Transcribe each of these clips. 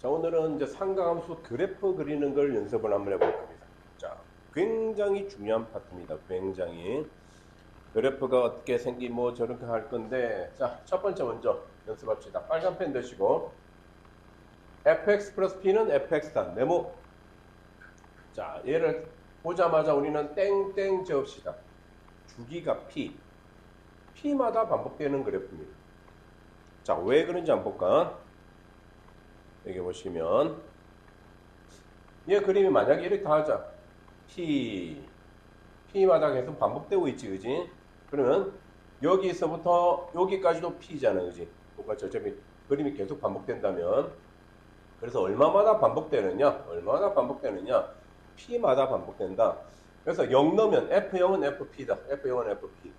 자, 오늘은 이제 상가함수 그래프 그리는 걸 연습을 한번 해볼 겁니다. 자, 굉장히 중요한 파트입니다. 굉장히. 그래프가 어떻게 생기 뭐 저렇게 할 건데, 자, 첫 번째 먼저 연습합시다. 빨간 펜 드시고, fx 플러스 p는 fx다. 네모. 자, 얘를 보자마자 우리는 땡땡 적읍시다. 주기가 p. p마다 반복되는 그래프입니다. 자, 왜 그런지 한번 볼까? 여기 보시면 얘 그림이 만약에 이렇게 다 하자. P마다 계속 반복되고 있지, 그지? 그러면 여기서부터 여기까지도 P잖아, 그지? 똑같이 어차피 그림이 계속 반복된다면. 그래서 얼마마다 반복되느냐? P마다 반복된다. 그래서 0 넣으면 F0은 FP다. F0은 FP.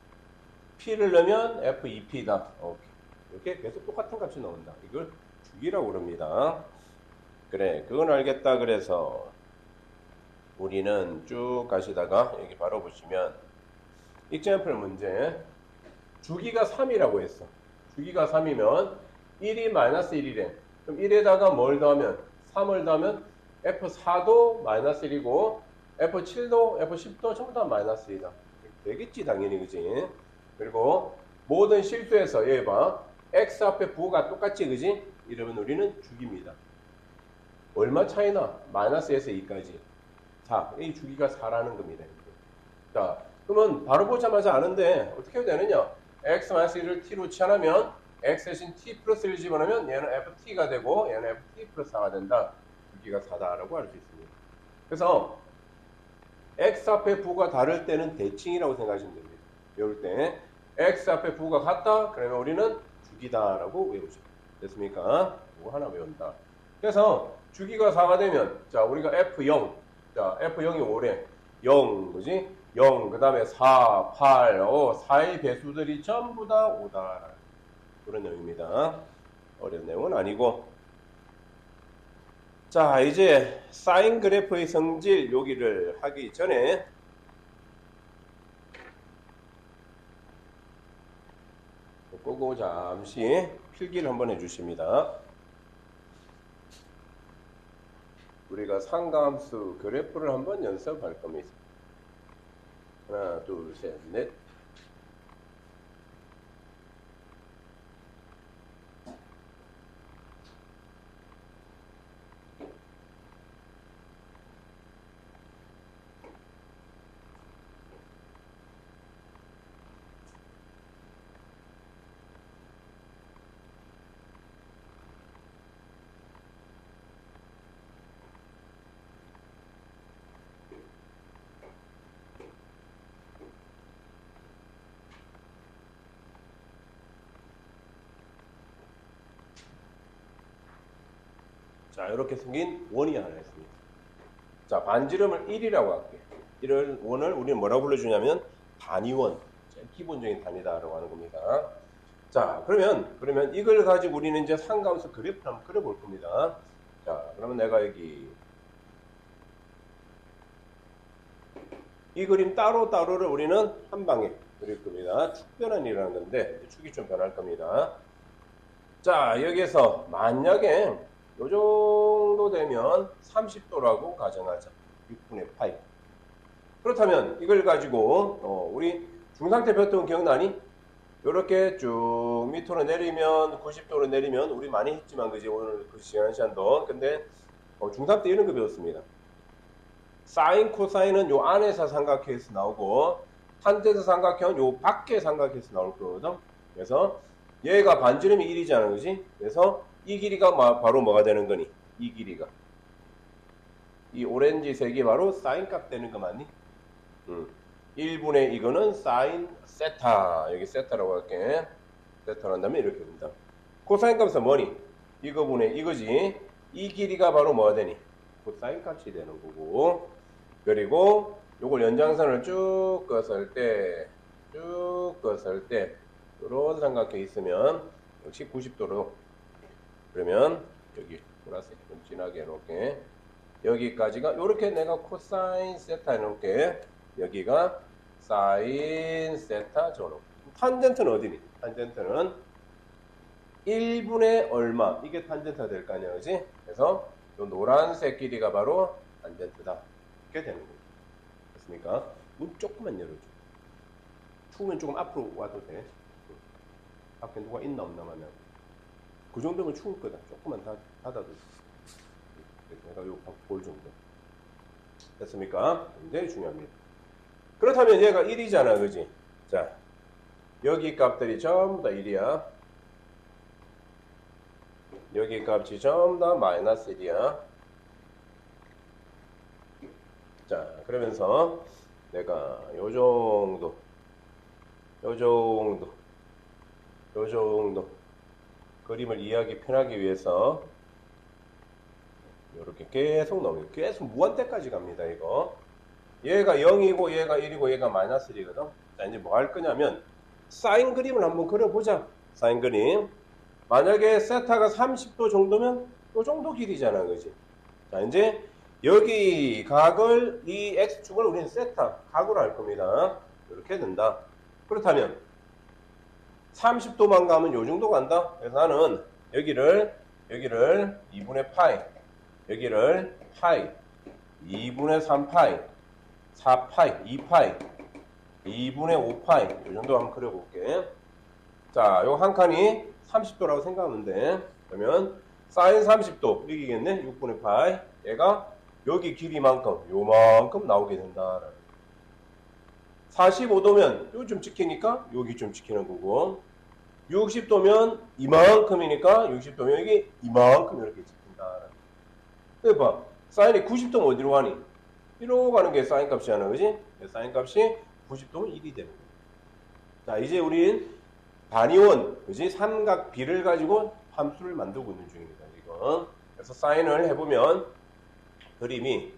P를 넣으면 F2P다. 오케이. 이렇게 계속 똑같은 값이 나온다. 이걸 주기라고 그럽니다. 그래, 그건 알겠다. 그래서 우리는 쭉 가시다가 여기 바로 보시면 example 문제 주기가 3이라고 했어. 주기가 3이면 1이 마이너스 1이래. 그럼 1에다가 뭘 더하면 3을 더하면 F4도 마이너스 1이고 F7도 F10도 전부 다 마이너스 1이다. 되겠지 당연히, 그지? 그리고 모든 실수에서 얘 봐. X 앞에 부호가 똑같지, 그지? 이러면 우리는 주기입니다. 얼마 차이나? 마이너스에서 2까지. 자, 이 주기가 4라는 겁니다. 자, 그러면 바로 보자마자 아는데 어떻게 해야 되느냐? x 마이너스 1을 t로 치환하면 x 대신 t 플러스 1을 집어넣으면 얘는 ft가 되고 얘는 ft 플러스 4가 된다. 주기가 4다라고 할 수 있습니다. 그래서 x 앞에 부호가 다를 때는 대칭이라고 생각하시면 됩니다. 이럴 때 x 앞에 부호가 같다? 그러면 우리는 주기다라고 외우죠. 됐습니까? 이거 하나 외운다. 그래서 주기가 4가 되면 자, 우리가 F0. 자, F0이 5래. 0, 그지? 0, 그 다음에 4, 8, 4의 배수들이 전부 다 5다. 그런 내용입니다. 어려운 내용은 아니고. 자, 이제 사인 그래프의 성질 여기를 하기 전에 끄고 잠시 필기를 한번 해주십니다. 우리가 상가함수 그래프를 한번 연습할 겁니다. 하나, 둘, 셋, 넷. 자, 이렇게 생긴 원이 하나 있습니다. 자, 반지름을 1이라고 할게요. 1을 우리는 뭐라고 불러주냐면 단위원, 제일 기본적인 단위다라고 하는 겁니다. 자, 그러면 이걸 가지고 우리는 이제 상가함수 그래프를 한번 그려볼 겁니다. 자, 그러면 내가 여기 이 그림 따로따로를 우리는 한 방에 그릴 겁니다. 축변환이라는 건데 축이 좀 변할 겁니다. 자, 여기에서 만약에 요 정도 되면 30도라고 가정하자. 6분의 파이. 그렇다면 이걸 가지고 우리 중상태 벽통 기억나니? 이렇게 쭉 밑으로 내리면 90도로 내리면 우리 많이 했지만 그지 오늘 그 시간도. 근데 중3 때 이런 거 배웠습니다. 사인 코사인은 요 안에서 삼각형에서 나오고 탄젠트 삼각형은 요 밖에 삼각형에서 나올 거거든. 그래서 얘가 반지름이 1이잖아, 그지? 그래서 이 길이가 바로 뭐가 되는 거니? 이 길이가. 이 오렌지 색이 바로 사인 값 되는 거 맞니? 1분의 이거는 사인 세타. 여기 세타라고 할게. 세타를 한다면 이렇게 됩니다. 코사인 값은 뭐니? 이거분의 이거지. 이 길이가 바로 뭐가 되니? 코사인 값이 되는 거고. 그리고 요걸 연장선을 쭉 껐을 때 이런 삼각형이 있으면 역시 90도로 그러면 여기 보라색 좀 진하게 해놓을게. 여기까지가 이렇게 내가 코사인 세타 해놓을게. 여기가 사인 세타 적어놓을게. 탄젠트는 어디니? 탄젠트는 1분의 얼마 이게 탄젠트가 될 거 아니야, 그지? 그래서 이 노란색 길이가 바로 탄젠트다. 이렇게 되는 거죠. 됐습니까? 문 조금만 열어줘. 추우면 조금 앞으로 와도 돼. 밖에 누가 있나 없나만 하고. 그 정도면 추울 거다. 조금만 닫아도. 내가 요 볼 정도. 됐습니까? 굉장히 중요합니다. 그렇다면 얘가 1이잖아, 그지? 자, 여기 값들이 전부 다 1이야. 여기 값이 전부 다 마이너스 1이야. 자, 그러면서 내가 요 정도 그림을 이해하기 편하기 위해서 이렇게 계속 넘겨요. 계속 무한대까지 갑니다, 이거. 얘가 0이고 얘가 1이고 얘가 마이너스 1이거든. 자, 이제 뭐 할 거냐면 사인 그림을 한번 그려보자. 사인 그림. 만약에 세타가 30도 정도면 이 정도 길이잖아, 그지? 자, 이제 여기 각을, 이 x축을 우리는 세타 각으로 할 겁니다. 이렇게 된다. 그렇다면 30도만 가면 요 정도 간다. 그래서 나는 여기를 2분의 파이, 여기를 파이, 2분의 3파이, 4파이, 2파이, 2분의 5파이 요 정도 한번 그려볼게. 자, 요 한 칸이 30도라고 생각하면 돼. 그러면 사인 30도 여기겠네. 6분의 파이. 얘가 여기 길이만큼 요만큼 나오게 된다. 45도면 요 좀 찍히니까 여기 좀 찍히는 거고, 60도면 이만큼이니까 60도면 여기 이만큼 이렇게 찍힌다. 그래 봐. 사인이 90도면 어디로 가니? 이리로 가는 게 사인 값이잖아, 그지? 사인 값이 90도면 1이 되는 거야. 자, 이제 우린 단위원, 그지? 삼각 비를 가지고 함수를 만들고 있는 중입니다, 지금. 그래서 사인을 해보면 그림이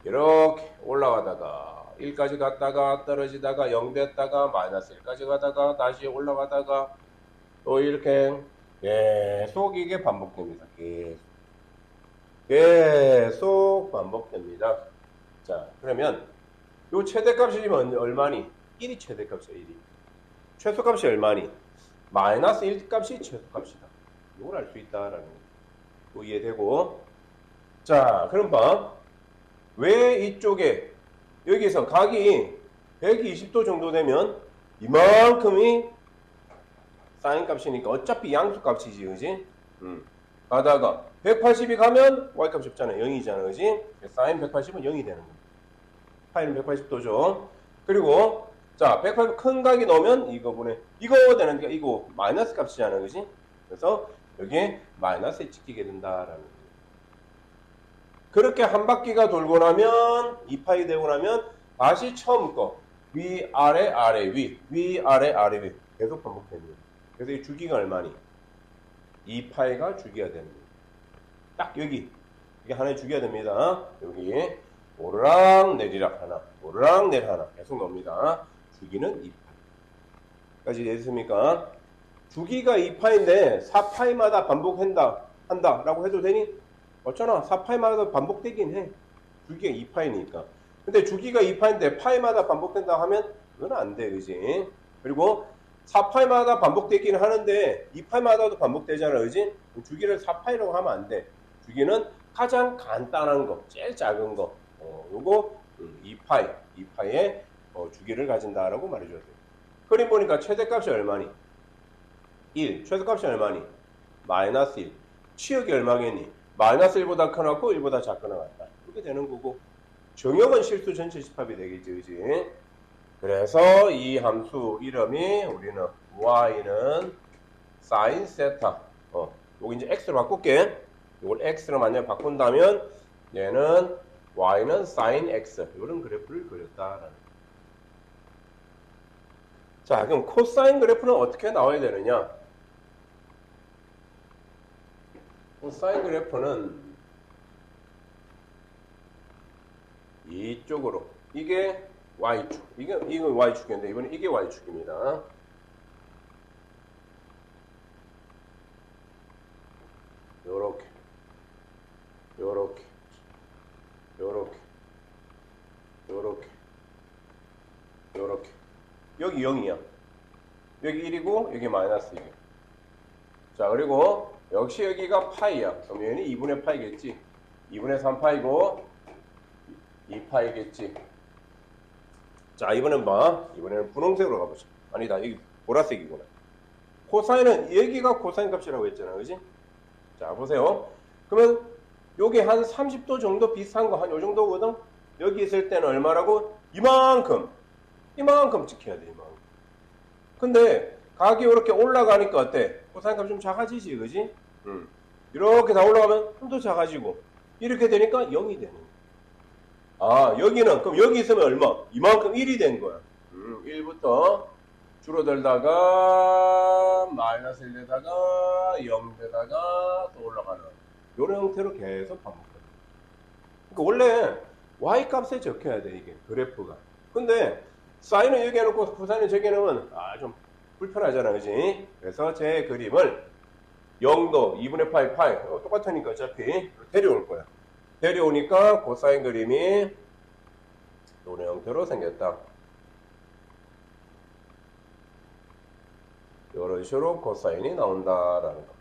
이렇게 올라가다가 1까지 갔다가 떨어지다가 0 됐다가 마이너스 1까지 가다가 다시 올라가다가 또 이렇게 계속 이게 반복됩니다. 계속 반복됩니다. 자, 그러면 요 최대값이 얼마니? 1이 최대값이야, 1이. 최소값이 얼마니? 마이너스 1값이 최소값이다. 이걸 알 수 있다라는 거 이해되고. 자, 그럼 봐. 왜 이쪽에 여기서 각이 120도 정도 되면 이만큼이 사인 값이니까 어차피 양수 값이지, 그지? 가다가 180이 가면 y 값이 없잖아, 0이잖아, 그지? 사인 180은 0이 되는 거야. 파이는 180도죠. 그리고 자, 180 큰 각이 넣으면 이거 되는데 이거 마이너스 값이잖아, 그지? 그래서 여기에 마이너스에 찍히게 된다라는 거예요. 그렇게 한 바퀴가 돌고 나면 2파이 되고 나면 다시 처음 거 위 아래 아래 위 아래 아래 위 계속 반복됩니다. 그래서 이 주기가 얼마니? 2파이가 주기가 되는 거예요. 딱 여기 이게 하나의 주기가 됩니다. 여기 오르락 내리락 하나, 오르락 내리락 하나 계속 나옵니다. 주기는 2파이까지 됐습니까? 주기가 2파인데 4파이마다 반복한다라고 해도 되니? 어쩌나 4파이마다 반복되긴 해. 주기가 2파이니까. 근데 주기가 2파인데 파이마다 반복된다 하면 그건 안 돼, 그지? 그리고 4파이마다 반복되긴 하는데 2파이마다도 반복되잖아, 그지? 주기를 4파이라고 하면 안 돼. 주기는 가장 간단한 거, 제일 작은 거, 요거 2파이의 주기를 가진다라고 말해줘야 돼. 그림 보니까 최대값이 얼마니? 1. 최소값이 얼마니? 마이너스 1. 치역이 얼마겠니? 마이너스 1보다 크나고 1보다 작거나 같다. 이렇게 되는 거고, 정역은 실수 전체 집합이 되겠지, 그지? 그래서 이 함수 이름이 우리는 y는 sin 세타. 요거 이제 x로 바꿀게. 이걸 x로 만약 바꾼다면 얘는 y는 sin x. 이런 그래프를 그렸다라는. 자, 그럼 코사인 그래프는 어떻게 나와야 되느냐? 코사인 그래프는 이쪽으로, 이게 y축, 이건 y축인데 이번에 이게 y축입니다. 요렇게 요렇게 요렇게 요렇게 요렇게 여기 0이야. 여기 1이고 여기 마이너스 1이야. 자, 그리고 역시 여기가 파이야. 그럼 얘는 2분의 파이겠지. 2분의 3파이고 2파이겠지. 자, 이번엔 봐. 이번에는 분홍색으로 가보자. 아니다, 여기 보라색이구나. 코사인은 여기가 코사인 값이라고 했잖아, 그지? 자, 보세요. 그러면 요게 한 30도 정도 비슷한 거 한 요 정도거든? 여기 있을 때는 얼마라고? 이만큼 지켜야 돼, 이만큼. 근데 각이 이렇게 올라가니까 어때? 코사인 값이 좀 작아지지, 그지? 이렇게 다 올라가면 좀 더 작아지고 이렇게 되니까 0이 되는 거야. 아, 여기는 그럼 여기 있으면 얼마? 이만큼 1이 된 거야. 1부터 줄어들다가 마이너스 1 되다가 0 되다가 또 올라가는 이런 형태로 계속 반복해요. 그러니까 원래 y 값에 적혀야 돼, 이게 그래프가. 근데 사인은 여기 해놓고 코사인은 저기 해놓으면 좀 불편하잖아, 그지? 그래서 제 그림을 0도 2분의 파이 똑같으니까 어차피 데려올 거야. 데려오니까 코사인 그림이 이런 형태로 생겼다. 이런 식으로 코사인이 나온다라는 거.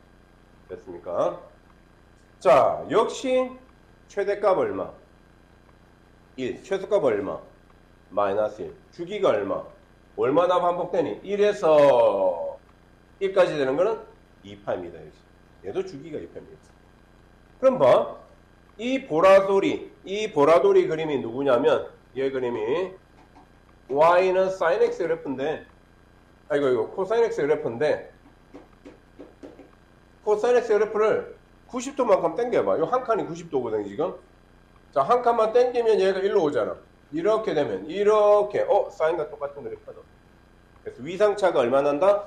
됐습니까? 자, 역시 최대값 얼마? 1. 최소값 얼마? 마이너스 1. 주기가 얼마? 얼마나 반복되니? 1에서 1까지 되는 거는 2파입니다. 얘도 주기가 2파입니다. 그럼 봐. 이 보라돌이 그림이 누구냐면, 얘 그림이 y는 sin x 그래프인데, 이거 코사인 x 그래프인데, 코사인 x 그래프를 90도만큼 당겨봐. 이 한 칸이 90도거든, 지금. 자, 한 칸만 당기면 얘가 일로 오잖아. 이렇게 되면, 이렇게, 사인과 똑같은 그래프다. 그래서 위상차가 얼마 난다?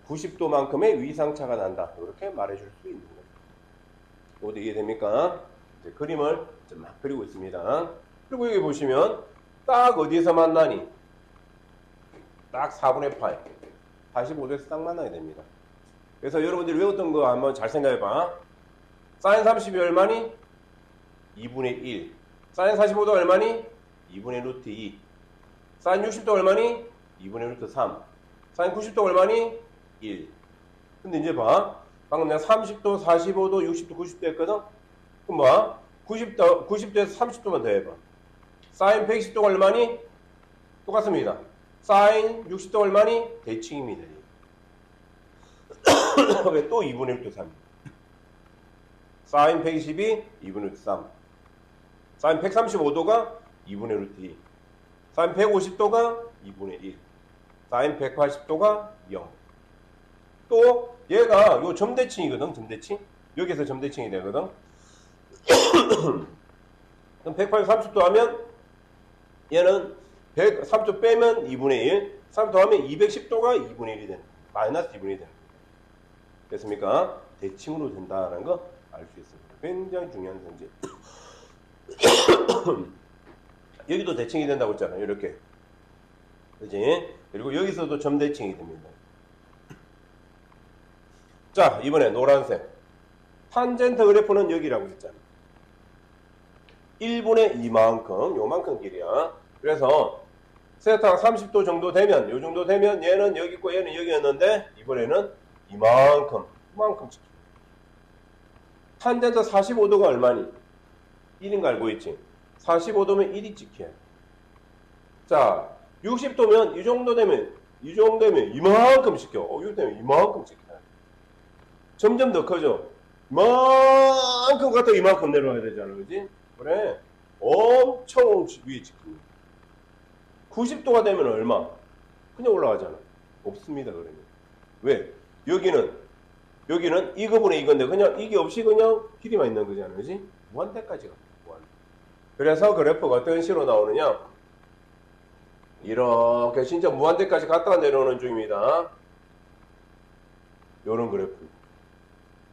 90도만큼의 위상차가 난다. 이렇게 말해줄 수 있는 거예요. 이것도 이해됩니까? 이제 그림을 막 그리고 있습니다. 그리고 여기 보시면 딱 어디에서 만나니? 딱 4분의 파이. 45도에서 딱 만나게 됩니다. 그래서 여러분들이 외웠던 거 한번 잘 생각해봐. 사인 30이 얼마니? 2분의 1. 사인 45도 얼마니? 2분의 루트 2. 사인 60도 얼마니? 2분의 루트 3. 사인 90도 얼마니? 1. 근데 이제 봐. 방금 내가 30도, 45도, 60도, 90도 했거든? 그럼 봐. 90도에서 30도만 더 해봐. 사인 120도가 얼마니? 똑같습니다. 사인 60도 얼마니? 대칭입니다. 왜 또 2분의 루트 3? 사인 120이 2분의 루트 3. 사인 135도가 2분의 루트 2. 사인 150도가 2분의 1. 사인 180도가 0. 또 얘가 요 점대칭이거든. 점대칭. 여기서 점대칭이 되거든. 그럼 180, 30도 하면 얘는 30도 빼면 2분의 1. 30도 하면 210도가 2분의 1이 되는, 마이너스 2분의 1이 되는 거예요. 됐습니까? 대칭으로 된다는 거 알 수 있습니다. 굉장히 중요한 성질. 여기도 대칭이 된다고 했잖아요. 이렇게. 그지? 그리고 여기서도 점대칭이 됩니다. 자, 이번에 노란색. 탄젠트 그래프는 여기라고 했잖아. 1분의 이만큼, 요만큼 길이야. 그래서 세타가 30도 정도 되면, 요 정도 되면 얘는 여기 있고 얘는 여기였는데 이번에는 이만큼 찍혀. 탄젠트 45도가 얼마니? 1인 거 알고 있지? 45도면 1이 찍혀야 돼. 자, 60도면 이 정도 되면 이만큼 찍혀. 이거 되면 이만큼 찍혀야 돼. 점점 더 커져. 이만큼 갔다 이만큼 내려와야 되잖아, 그지? 그래. 엄청 위에 찍힙니다. 90도가 되면 얼마? 그냥 올라가잖아. 없습니다, 그러면. 왜? 여기는 이거분의 이건데, 그냥 이게 없이 그냥 길이만 있는 거잖아, 그지? 무한대까지 가. 무한대. 그래서 그래프가 어떤 식으로 나오느냐? 이렇게 진짜 무한대까지 갔다가 내려오는 중입니다. 요런 그래프.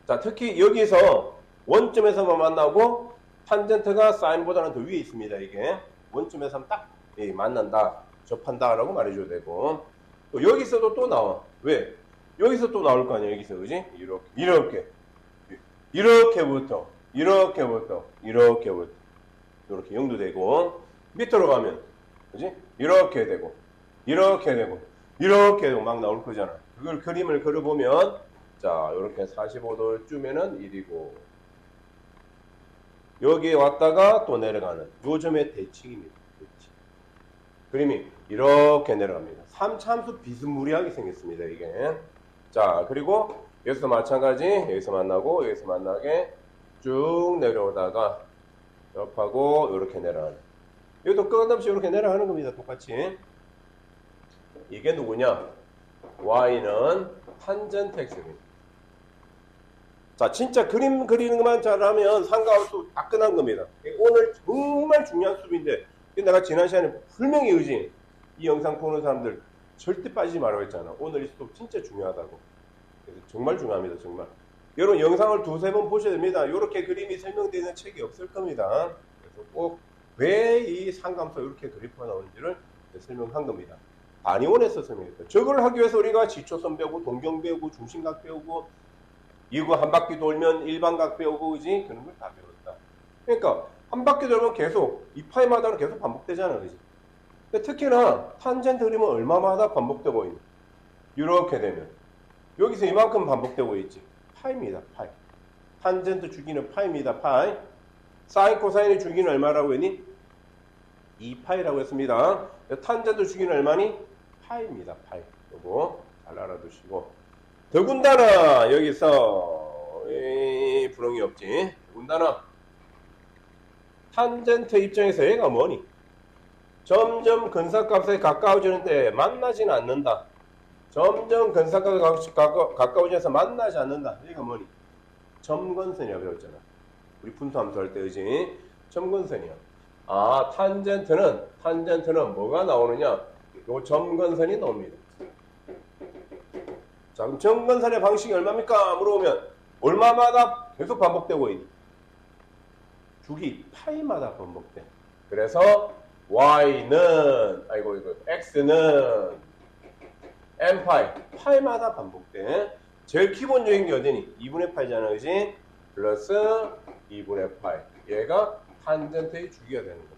자, 특히 여기서 원점에서만 만나고 탄젠트가 사인보다는 더 위에 있습니다. 이게 원점에서 딱 만난다, 접한다라고 말해줘야 되고, 또 여기서도 또 나와. 왜? 여기서 또 나올 거 아니야. 여기서, 그지? 이렇게부터 이렇게 연도되고, 밑으로 가면, 그지? 이렇게 되고 막 나올 거잖아. 그걸 그림을 그려보면 자, 이렇게 45도쯤에는 1이고, 여기에 왔다가 또 내려가는 요점의 대칭입니다. 대칭. 그림이 이렇게 내려갑니다. 3참수 비스무리하게 생겼습니다, 이게. 자, 그리고 여기서 마찬가지, 여기서 만나고, 여기서 만나게 쭉 내려오다가 옆하고 이렇게 내려가는. 여기도 끝없이 이렇게 내려가는 겁니다, 똑같이. 이게 누구냐? y는 탄젠트 x입니다. 자, 진짜 그림 그리는 것만 잘하면 상가함수 다 끝난 겁니다. 오늘 정말 중요한 수업인데, 내가 지난 시간에 분명히 이 영상 보는 사람들 절대 빠지지 말라고 했잖아. 오늘 이 수업 진짜 중요하다고. 그래서 정말 중요합니다, 정말. 여러분, 영상을 두세 번 보셔야 됩니다. 이렇게 그림이 설명되는 책이 없을 겁니다. 그래서 꼭 왜 이 상가함수가 이렇게 그래프가 나오는지를 설명한 겁니다. 반이원에서 설명했다. 저걸 하기 위해서 우리가 지초선 배우고, 동경 배우고, 중심각 배우고, 이거 한 바퀴 돌면 일반각 배우고, 그지? 그런 걸 다 배웠다. 그러니까, 한 바퀴 돌면 계속, 이 파이마다는 계속 반복되잖아, 그지? 근데 특히나, 탄젠트 그림은 얼마마다 반복되고 있는. 이렇게 되면. 여기서 이만큼 반복되고 있지. 파입니다, 파이. 탄젠트 주기는 파입니다, 파이. 사인, 코사인의 주기는 얼마라고 했니? 2파이라고 했습니다. 탄젠트 주기는 얼마니? 파입니다, 파이. 요거 잘 알아두시고. 더군다나 여기서 불응이 없지. 더군다나 탄젠트 입장에서 얘가 뭐니? 점점 근사값에 가까워지는데 만나지는 않는다. 점점 근사값에 가까워져서 만나지 않는다. 얘가 뭐니? 점근선이라고 배웠잖아. 우리 분수함수 할 때, 그지? 점근선이야. 아, 탄젠트는 뭐가 나오느냐? 요 점근선이 나옵니다. 자, 그럼 점근선의 방식이 얼마입니까? 물어보면 얼마마다 계속 반복되고 있니? 주기 파이마다 반복돼. 그래서 x는 n파이, 파이마다 반복돼. 제일 기본적인 게 어디니? 2분의 파이잖아, 그지? 플러스 2분의 파이. 얘가 탄젠트의 주기가 되는 겁니다.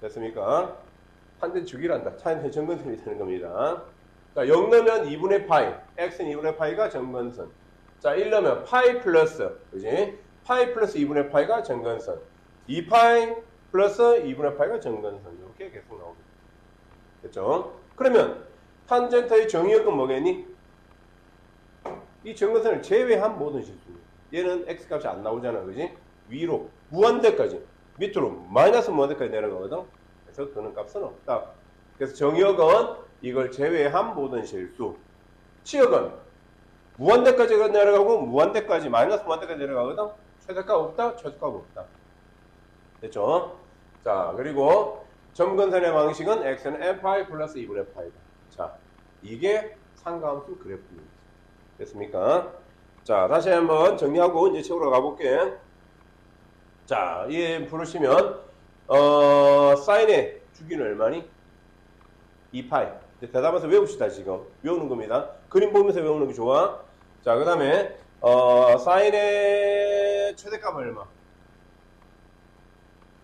됐습니까? 탄젠트 주기란다. 탄젠트 점근선이 되는 겁니다. 자, 0 넣으면 2분의 파이, x는 2분의 파이가 점근선. 자, 1 넣으면 파이 플러스, 그지? 파이 플러스 2분의 파이가 점근선. 2파이 플러스 2분의 파이가 점근선. 이렇게 계속 나옵니다. 됐죠? 그러면 탄젠트의 정의역은 뭐겠니? 이 점근선을 제외한 모든 실수입니다. 얘는 x값이 안 나오잖아, 그지? 위로 무한대까지, 밑으로 마이너스 무한대까지 내려가거든. 그래서 그는 값은 없다. 그래서 정의역은 이걸 제외한 모든 실수. 치역은 무한대까지 내려가고 무한대까지, 마이너스 무한대까지 내려가거든. 최대값 없다, 최소값 없다. 됐죠? 자, 그리고 점근선의 방식은 x는 n파이 플러스 2분의 파이다. 자, 이게 상가함수 그래프입니다. 됐습니까? 자, 다시 한번 정리하고 이제 책으로 가볼게. 자, 이 부르시면 사인의 주기는 얼마니? 2파이. 대답해서 외웁시다. 지금 외우는 겁니다. 그림 보면서 외우는 게 좋아. 자, 그 다음에 사인의 최대값 얼마?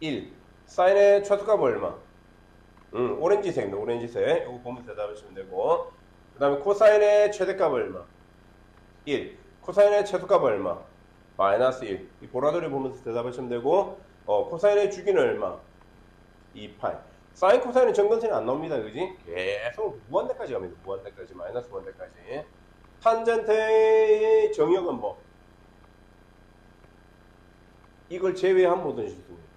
1. 사인의 최소값 얼마? 오렌지색입니다. 오렌지색. 이거 보면서 대답하시면 되고. 그 다음에 코사인의 최대값 얼마? 1. 코사인의 최소값 얼마? 마이너스 1. 이 보라돌이 보면서 대답하시면 되고, 코사인의 주기는 얼마? 2파이. 사인 코사인은 점근선이 안 나옵니다. 그지? 계속 무한대까지 갑니다. 무한대까지, 마이너스 무한대까지. 탄젠트의 정역은 뭐? 이걸 제외한 모든 실수입니다.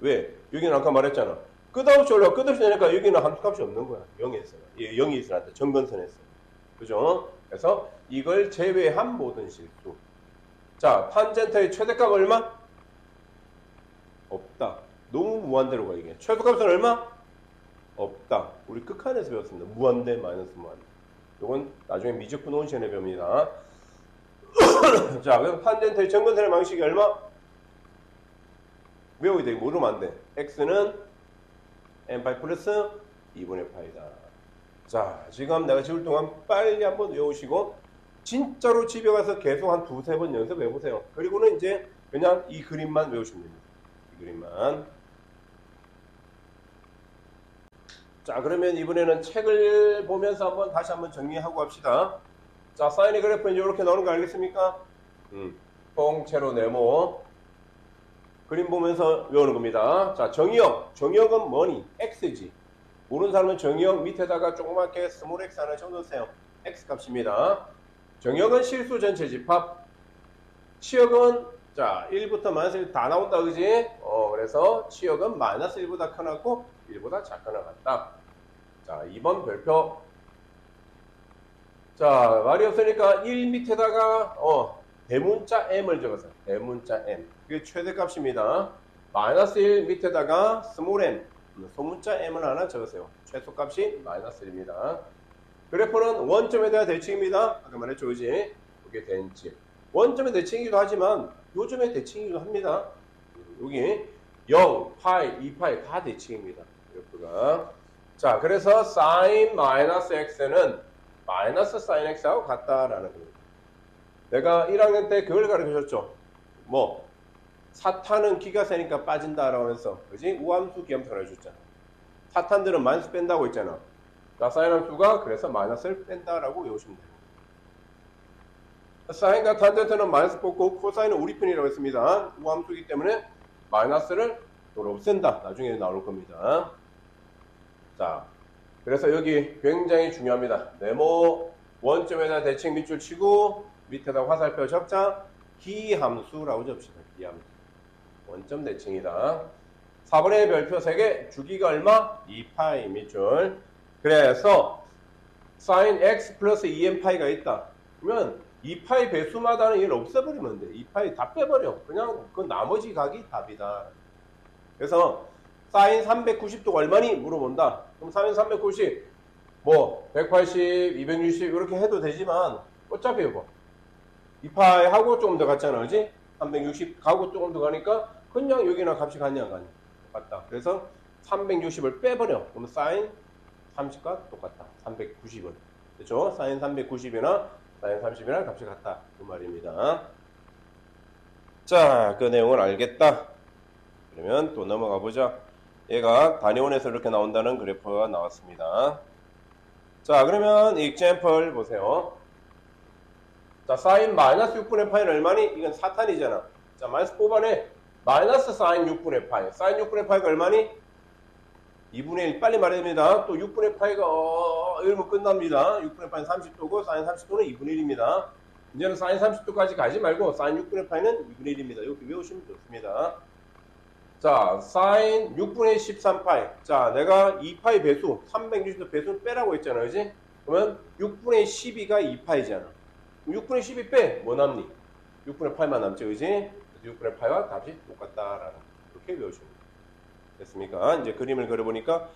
왜? 여기는 아까 말했잖아. 끝없이 올라가, 끝없이 내니까 여기는 함수값이 없는 거야. 0이 있어요. 0이 있으란다. 점근선에서. 그죠? 그래서 이걸 제외한 모든 실수. 자, 탄젠트의 최대값 얼마? 없다. 너무 무한대로 가, 이게. 최소값은 얼마? 없다. 우리 끝칸에서 배웠습니다. 무한대, 마이너스 무한대. 이건 나중에 미적분 온 시간에 배웁니다. 자, 그럼 탄젠트의 점근선의 방식이 얼마? 외워야 돼. 모르면 안 돼. x는 n파이 플러스 2분의 파이다. 자, 지금 내가 지울 동안 빨리 한번 외우시고 진짜로 집에 가서 계속 한 두세 번 연습해보세요. 그리고는 이제 그냥 이 그림만 외우시면 됩니다. 이 그림만. 자, 그러면 이번에는 책을 보면서 다시 한번 정리하고 합시다. 자, 사인의 그래프는 이렇게 나오는 거 알겠습니까? 통째로 네모. 그림 보면서 외우는 겁니다. 자, 정의역. 정의역은 뭐니? X지. 모르는 사람은 정의역 밑에다가 조그맣게 스몰 x 하나 적어놓으세요. X 값입니다. 정의역은 실수 전체 집합. 치역은 자 1부터 마이너스 1 다 나온다, 그지? 그래서 치역은 마이너스 1보다 커놨고 1보다 작거나 같다. 자, 2번 별표. 자, 말이 없으니까 1 밑에다가 대문자 m을 적어서 대문자 m. 그게 최대값입니다. 마이너스 1 밑에다가 스몰 m, 소문자 m을 하나 적으세요. 최소값이 마이너스 1입니다. 그래프는 원점에 대한 대칭입니다. 아까 말했죠, 그지? 이게 대칭. 원점의 대칭이기도 하지만 요점의 대칭이기도 합니다. 여기 0, 파이, 2파이 다 대칭입니다. 그래프가. 자, 그래서 sin 마이너스 x는 마이너스 sin x하고 같다라는 겁니다. 내가 1학년 때 그걸 가르쳐줬죠. 뭐 사탄은 기가 세니까 빠진다라고 하면서, 그지? 우함수 기함수를 해줬잖아. 사탄들은 마이너스 뺀다고 했잖아. 자, 사인 함수가 그래서 마이너스를 뺀다라고 외우시면 돼요. 사인과 탄젠트는 마이너스 뽑고 코사인은 우리 편이라고 했습니다. 우함수이기 때문에 마이너스를 없앤다. 나중에 나올 겁니다. 자, 그래서 여기 굉장히 중요합니다. 네모 원점에다 대칭 밑줄 치고 밑에다 화살표 적자 기함수라고 접시다. 기함수. 원점 대칭이다. 4번의 별표 3개, 주기가 얼마? 2파이 밑줄. 그래서 sin x 플러스 2n파이가 있다. 그러면 2파이 배수마다는 얘를 없애버리면 돼. 2파이 다 빼버려. 그냥 그 나머지 각이 답이다. 그래서 sin 390도가 얼마니? 물어본다. 그럼 sin 390, 뭐 180, 260 이렇게 해도 되지만 어차피 뭐 2파이하고 조금 더 같잖아, 그지? 360 가고 조금 더 가니까 그냥 여기나 값이 같냐, 같냐? 같다. 그래서 360을 빼버려. 그럼 sin 30과 똑같다. 390은. 그렇죠? sin 390이나 sin 30이나 값이 같다. 그 말입니다. 자, 그 내용을 알겠다. 그러면 또 넘어가 보자. 얘가 단위원에서 이렇게 나온다는 그래프가 나왔습니다. 자, 그러면 example 보세요. 자, sin 마이너스 6분의 파이는 얼마니? 이건 사탄이잖아. 자, 마이너스 뽑아내. 마이너스 sin 6분의 파이. sin 6분의 파이가 얼마니? 2분의 1. 빨리 말해야 됩니다. 또 6분의 파이가 이러면 끝납니다. 6분의 파이는 30도고 sin 30도는 2분의 1입니다. 이제는 sin 30도까지 가지 말고 sin 6분의 파이는 2분의 1입니다. 이렇게 외우시면 좋습니다. 자, sin 6분의 13파이. 자, 내가 2파이 배수, 360도 배수는 빼라고 했잖아, 그지? 그러면 6분의 12가 2파이잖아. 6분의 12 빼, 뭐 남니? 6분의 8만 남지, 그지? 6분의 8과 값이 똑같다라는, 이렇게 외우시면 됐습니까? 이제 그림을 그려보니까,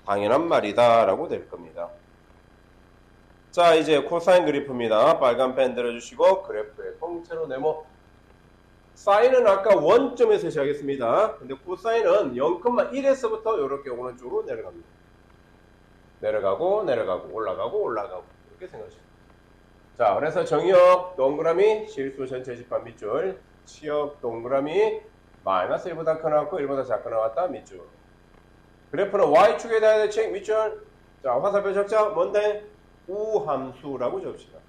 당연한 말이다, 라고 될 겁니다. 자, 이제 코사인 그래프입니다. 빨간 펜 들어주시고, 그래프의 통째로 네모. 사인은 아까 원점에서 시작했습니다. 근데 코사인은 0,1에서부터 이렇게 오른쪽으로 내려갑니다. 내려가고, 내려가고, 올라가고, 올라가고. 이렇게 생각하시면 됩니다. 자, 그래서 정의역 동그라미 실수 전체 집합 밑줄, 치역 동그라미 마이너스 1보다 커나왔고 1보다 작게 나왔다 밑줄. 그래프는 y축에 대한 대칭 밑줄. 자, 화살표 적자 뭔데? 우함수라고 적읍시다.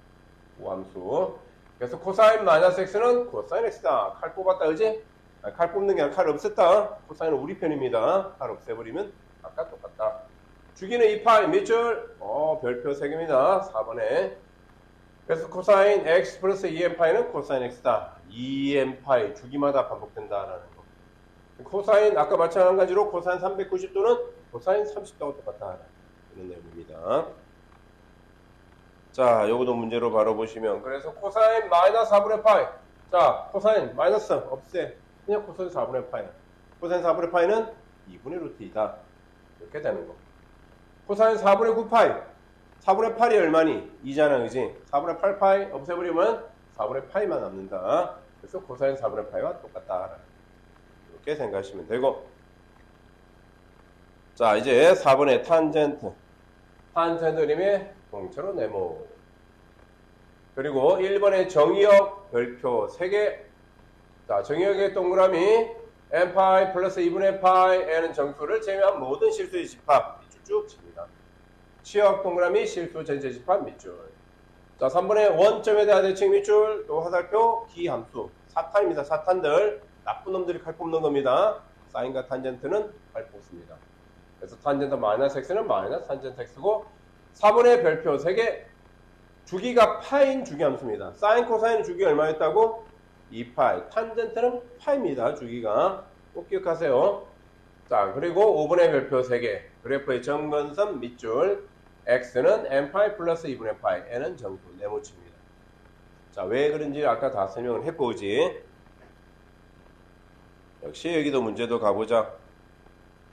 우함수. 그래서 코사인 마이너스 x는 코사인 x다. 칼 뽑았다, 그지? 칼 뽑는 게 아니라 칼 없앴다. 코사인은 우리 편입니다. 칼 없애버리면 아까 똑같다. 주기는 2파이 밑줄. 별표 3개입니다. 4번에. 그래서 코사인 x 플러스 2n파이는 코사인 x다. 2n파이 주기마다 반복된다라는 거. 코사인 아까 마찬가지로 코사인 390도는 코사인 30도와 똑같다. 이런 내용입니다. 자, 요거도 문제로 바로 보시면, 그래서 코사인 마이너스 4분의 파이. 자, 코사인 마이너스 없애. 그냥 코사인 4분의 파이. 코사인 4분의 파이는 2분의 루트 2다. 이렇게 되는 거. 코사인 4분의 9파이. 4분의 8이 얼마니? 2잖아, 그지? 4분의 8파이 없애버리면 4분의 파이만 남는다. 그래서 코사인 4분의 파이와 똑같다. 이렇게 생각하시면 되고. 자, 이제 4번의 탄젠트. 탄젠트 그림의 통째로 네모. 그리고 1번의 정의역 별표 3개. 자, 정의역의 동그라미 n파이 플러스 2분의 파이 n은 정수를 제외한 모든 실수의 집합 밑줄 쭉 칩니다. 치역 동그라미 실수 전체 집합 밑줄. 자, 3번의 원점에 대한 대칭 밑줄, 또 화살표, 기함수. 사탄입니다. 사탄들. 나쁜 놈들이 칼 뽑는 겁니다. 사인과 탄젠트는 칼 뽑습니다. 그래서 탄젠트 마이너스 x는 마이너스 탄젠트 x고, 4번의 별표 3개, 주기가 파인 주기함수입니다. 사인, 코사인은 주기가 얼마였다고? 2파이. 탄젠트는 파입니다. 주기가. 꼭 기억하세요. 자, 그리고 5번의 별표 3개, 그래프의 정근선 밑줄, x는 n파이 플러스 2분의 파이, n은 정수, 네모칩니다. 자, 왜 그런지 아까 다 설명을 해보지. 역시 여기도 문제도 가보자.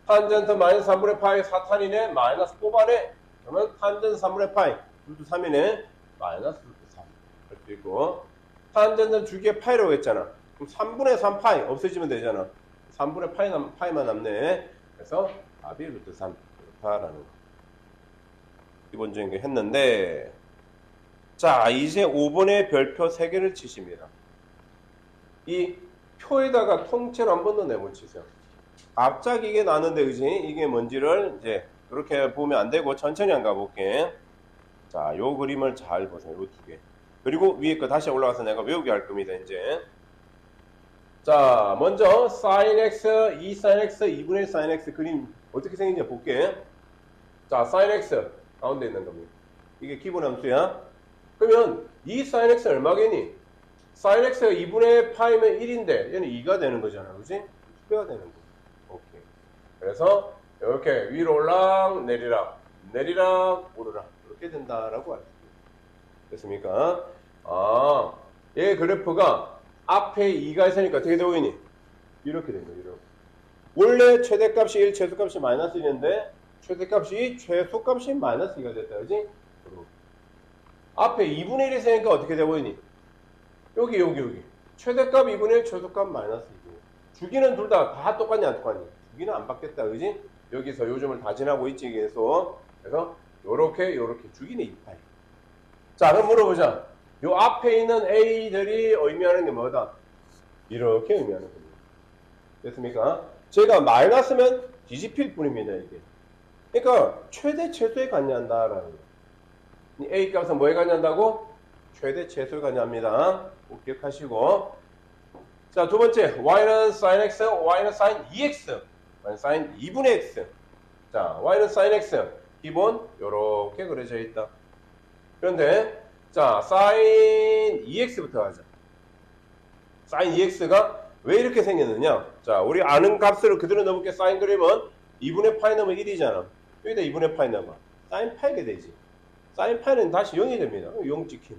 탄젠트 마이너스 3분의 파이 사탄이네, 마이너스 뽑아내. 그러면 탄젠트 3분의 파이, 루트 3이네, 마이너스 루트 3. 할 수 있고, 탄젠트는 주기의 파이라고 했잖아. 그럼 3분의 3 파이 없어지면 되잖아. 3분의 파이만 남네. 그래서 답이 루트 3. 그렇다라는 거. 기본적인 거 했는데, 자, 이제 5번의 별표 3개를 치십니다. 이 표에다가 통째로 한 번 더 내보치세요. 갑자기 이게 나는데, 그지? 이게 뭔지를 이제 그렇게 보면 안 되고 천천히 한 가볼게. 자, 요 그림을 잘 보세요. 요 두 개. 그리고 위에 거 다시 올라가서 내가 외우게 할 겁니다, 이제. 자, 먼저 sin x, 2 sin x, 2분의 1 sin x 그림 어떻게 생긴지 볼게. 자, sin x 가운데 있는 겁니다. 이게 기본 함수야. 그러면 2 sin x 얼마겠니? sin x가 2분의 파이면 1인데 얘는 2가 되는 거잖아, 그지? 2배가 되는 거. 오케이. 그래서 이렇게 위로 올락 내리락 내리락 오르락 이렇게 된다라고 알 수 있습니다. 됐습니까? 아, 얘 그래프가 앞에 2가 있으니까 어떻게 되고 있니? 이렇게 된 거예요. 이렇게. 원래 최대값이 1, 최소값이 마이너스 1인데 최대값이 2, 최소값이 마이너스 2가 됐다. 그지? 앞에 2분의 1이 있으니까 어떻게 되고 있니? 여기. 최대값 2분의 1, 최소값 마이너스 2분의 1. 주기는 둘 다 똑같냐 안 똑같니? 주기는 안 바뀌었다. 그지? 여기서 요즘을 다 지나고 있지. 계속. 그래서 요렇게 주기는 2파이. 자, 그럼 물어보자. 요 앞에 있는 A들이 의미하는 게 뭐다? 이렇게 의미하는 겁니다. 됐습니까? 제가 마이너스면 뒤집힐 뿐입니다, 이게. 그러니까 최대 최소에 관여한다라는 거예요. A 값은 뭐에 관여한다고? 최대 최소에 관여합니다. 꼭 기억하시고. 자, 두 번째. Y는 sin X, Y는 sin 2X. Y는 sin 2분의 X. 자, Y는 sin X. 기본, 요렇게 그려져 있다. 그런데, 자, sin 2x부터 하자. sin 2x가 왜 이렇게 생겼느냐? 자, 우리 아는 값으로 그대로 넣어볼게. sin 그림은 2분의 파이 넣으면 1이잖아. 여기다 2분의 파이 넣어봐. sin 파이가 되지. sin 파이는 다시 0이 됩니다. 0 찍힌.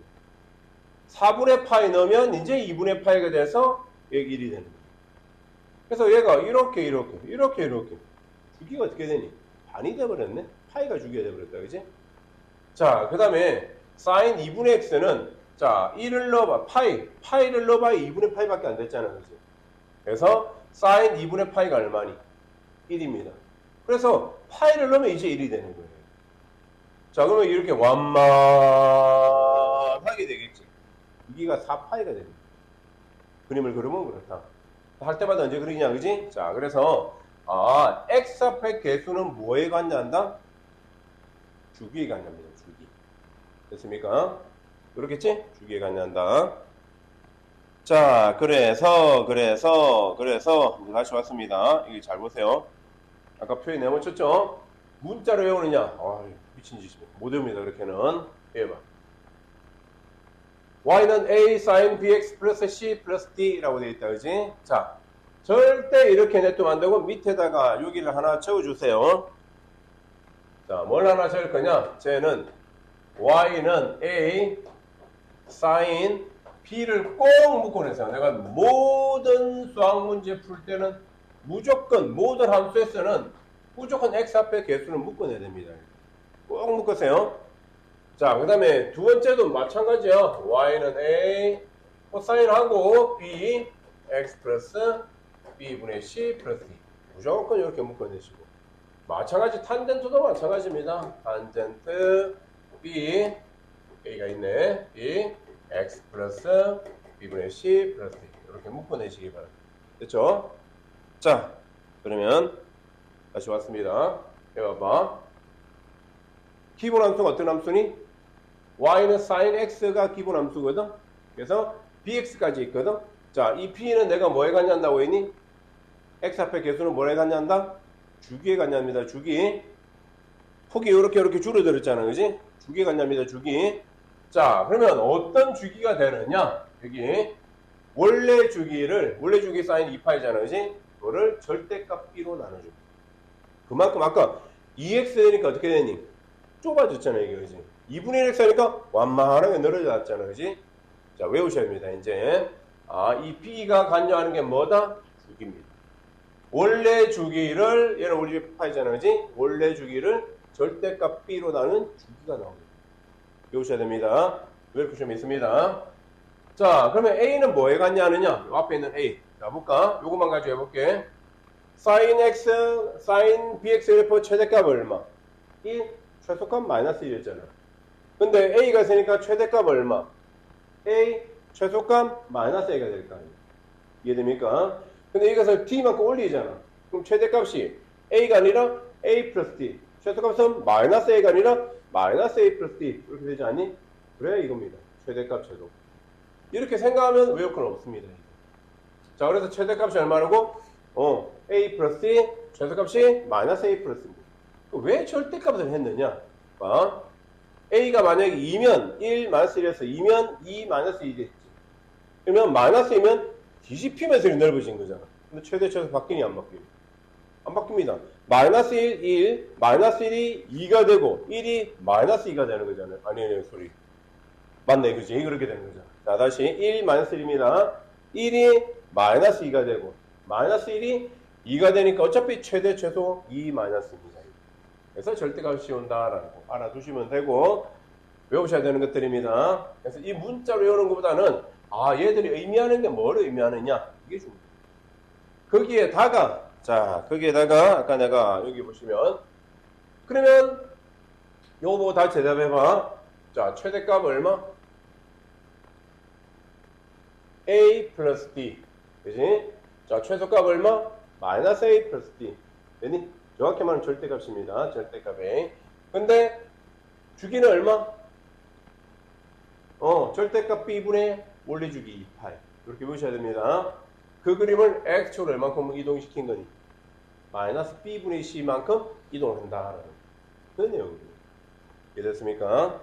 4분의 파이 넣으면 이제 2분의 파이가 돼서 여기 1이 되는 거야. 그래서 얘가 이렇게. 주기가 어떻게 되니? 반이 돼버렸네? 파이가 주기가 돼버렸다. 그지? 자, 그 다음에 sin 2분의 x는 자 1을 넣어봐. 파이를 넣어봐야 2분의 파이밖에 안 됐잖아. 그지? 그래서 sin 2분의 파이가 얼마니? 1입니다. 그래서 파이를 넣으면 이제 1이 되는 거예요. 자, 그러면 이렇게 완만하게 되겠지. 여기가 4파이가 됩니다. 그림을 그리면 그렇다. 할 때마다 언제 그리냐, 그지? 자, 그래서 x 앞의 개수는 뭐에 관여한다? 주기에 관여합니다. 주기. 됐습니까? 그렇겠지? 주기에 관여한다. 자, 그래서 다시 왔습니다. 이거 잘 보세요. 아까 표에 내모쳤죠? 문자로 외우느냐? 미친 짓이네. 못 외웁니다. 그렇게는. 해봐. y는 a sin bx 플러스 c 플러스 d라고 되어 있다. 그지? 자, 절대 이렇게 냅두면 안 되고 밑에다가 여기를 하나 채워주세요. 자, 뭘 하나 채울 거냐? 쟤는 y는 a sin b를 꼭 묶어내세요. 내가 모든 수학 문제 풀 때는 무조건 모든 함수에서는 무조건 x 앞에 개수는 묶어내야 됩니다. 꼭 묶으세요. 자, 그 다음에 두 번째도 마찬가지야. y는 a 코사인하고 b x 플러스 b분의 c 플러스 d. 무조건 이렇게 묶어내시고. 마찬가지 탄젠트도 마찬가지입니다. 탄젠트 b a가 있네. b x 플러스 b분의 c 플러스 d. 이렇게 묶어내시기 바랍니다. 됐죠? 자, 그러면 다시 왔습니다. 해봐봐. 기본 함수가 어떤 함수니? y는 sin x가 기본 함수거든. 그래서 bx까지 있거든. 자, 이 p는 내가 뭐에 갖냐고 했니? x 앞에 개수는 뭐에 갖냐한다? 주기에 갖냐입니다. 주기. 폭이 이렇게 줄어들었잖아. 그지? 주기에 갖냐입니다. 주기. 자, 그러면 어떤 주기가 되느냐? 여기 원래 주기 sin 2파이잖아. 그지? 그거를 절대값 b로 나눠줘. 그만큼 아까 2x 되니까 어떻게 되니? 좁아졌잖아. 이게 그지? 2분의 1 x 하니까 완만하게 늘어졌잖아. 그지? 자, 외우셔야 됩니다. 이제 이 b가 관여하는 게 뭐다? 주기입니다. 원래 주기를 얘는 우리 집 파이잖아. 그지? 원래 주기를 절대값 b로 나눈 주기가 나옵니다. 외우셔야 됩니다. 외울 점 있습니다. 자, 그러면 a는 뭐에 관여하느냐? 요 앞에 있는 a. 자, 볼까? 요것만 가지고 해볼게. sin x, sin bx의 최대값 얼마? 1, 최소값 마이너스 1이었잖아. 근데 a가 있으니까 최대값 얼마? a, 최소값 마이너스 a가 될 거 아니에요. 이해됩니까? 근데 이것을 t만큼 올리잖아. 그럼 최대값이 a가 아니라 a 플러스 t. 최소값은 마이너스 a가 아니라 마이너스 a 플러스 t. 이렇게 되지 않니? 그래, 이겁니다. 최대값, 최소. 이렇게 생각하면 외울 건 없습니다. 자, 그래서 최대값이 얼마라고? a 플러스 t, 최소값이 마이너스 a 플러스 t. 왜 절대값을 했느냐? 봐. a가 만약에 2면 1 마이너스 1에서 2면 2 마이너스 2 됐지. 그러면 마이너스 2면 뒤집히면서 넓어진 거잖아. 근데 최대 최소 바뀌니 안 바뀌니? 안 바뀝니다. 마이너스 1, 1, 마이너스 1이 2가 되고 1이 마이너스 2가 되는 거잖아요. 아니에요, 소리. 맞네, 그지? 그렇게 되는 거죠. 자, 다시 1 마이너스 1입니다. 1이 마이너스 2가 되고 마이너스 1이 2가 되니까 어차피 최대 최소 2 마이너스입니다. 그래서 절대값이 온다라는 거 알아두시면 되고 외우셔야 되는 것들입니다. 그래서 이 문자로 외우는 것보다는 얘들이 의미하는 게 뭐를 의미하느냐 이게 중요해요. 거기에다가 아까 내가 여기 보시면 그러면 요거 보고 다시 대답해봐. 자, 최대값 얼마? a 플러스 d. 그지? 자, 최소값 얼마? 마이너스 a 플러스 d. 되니? 정확히 말하면 절대값입니다. 절대값 a. 근데 주기는 얼마? 절대값 b분의 원래주기 2파이. 이렇게 보셔야 됩니다. 그 그림을 x축으로 얼만큼 이동시킨 거니? 마이너스 b분의 c만큼 이동한다. 그런 내용입니다. 이해됐습니까?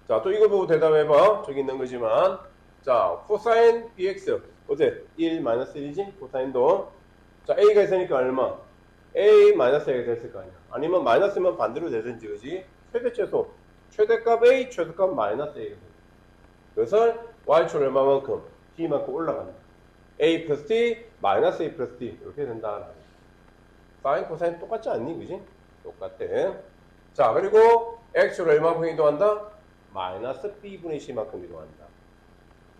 자, 또 이거 보고 대답해봐. 저기 있는 거지만. 자, 코사인 bx. 어때? 1 마이너스 1이지? 코사인도. 자, a가 있으니까 얼마? a 마이너스 a가 됐을 거 아니야. 아니면 마이너스면 반대로 되든지, 그지? 최대 최소. 최대값 a, 최소값 마이너스 a가 돼. 그래서 y축 얼마만큼? t만큼 올라간다. a 플러스 t, 마이너스 a 플러스 t. 이렇게 된다. 사인, 코사인 똑같지 않니? 그지? 똑같아. 자, 그리고 x축 얼마만큼 이동한다? 마이너스 b분의 c만큼 이동한다.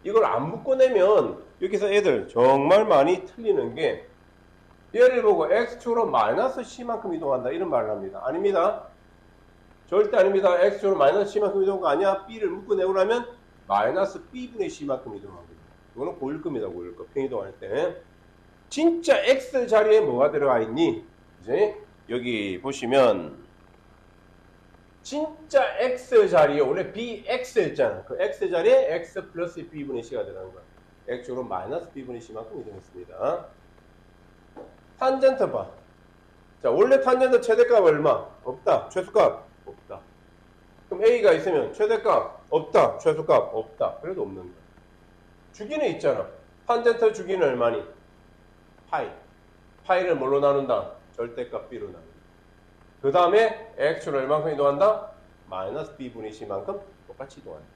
이걸 안 묶어내면 여기서 애들 정말 많이 틀리는 게 얘를 보고 x축으로 마이너스 c만큼 이동한다 이런 말을 합니다. 아닙니다. 절대 아닙니다. x축으로 마이너스 c만큼 이동한 거 아니야. b를 묶어내오라면 마이너스 b분의 c만큼 이동합니다. 이거는 고일급입니다. 고일급. 평이동할 때. 진짜 x 자리에 뭐가 들어가 있니? 이제 여기 보시면 진짜 x 자리에 원래 bx였잖아. 그 x 자리에 x 플러스 b분의 c가 들어간 거야. x축으로 마이너스 b분의 c만큼 이동했습니다. 탄젠트 봐. 자, 원래 탄젠트 최대값 얼마? 없다. 최소값? 없다. 그럼 a가 있으면 최대값? 없다. 최소값? 없다. 그래도 없는 거야. 주기는 있잖아. 탄젠트 주기는 얼마니? 파이. 파이를 뭘로 나눈다? 절대값 b로 나눈다. 그 다음에 x를 얼만큼 이동한다? 마이너스 b분의 c만큼 똑같이 이동한다.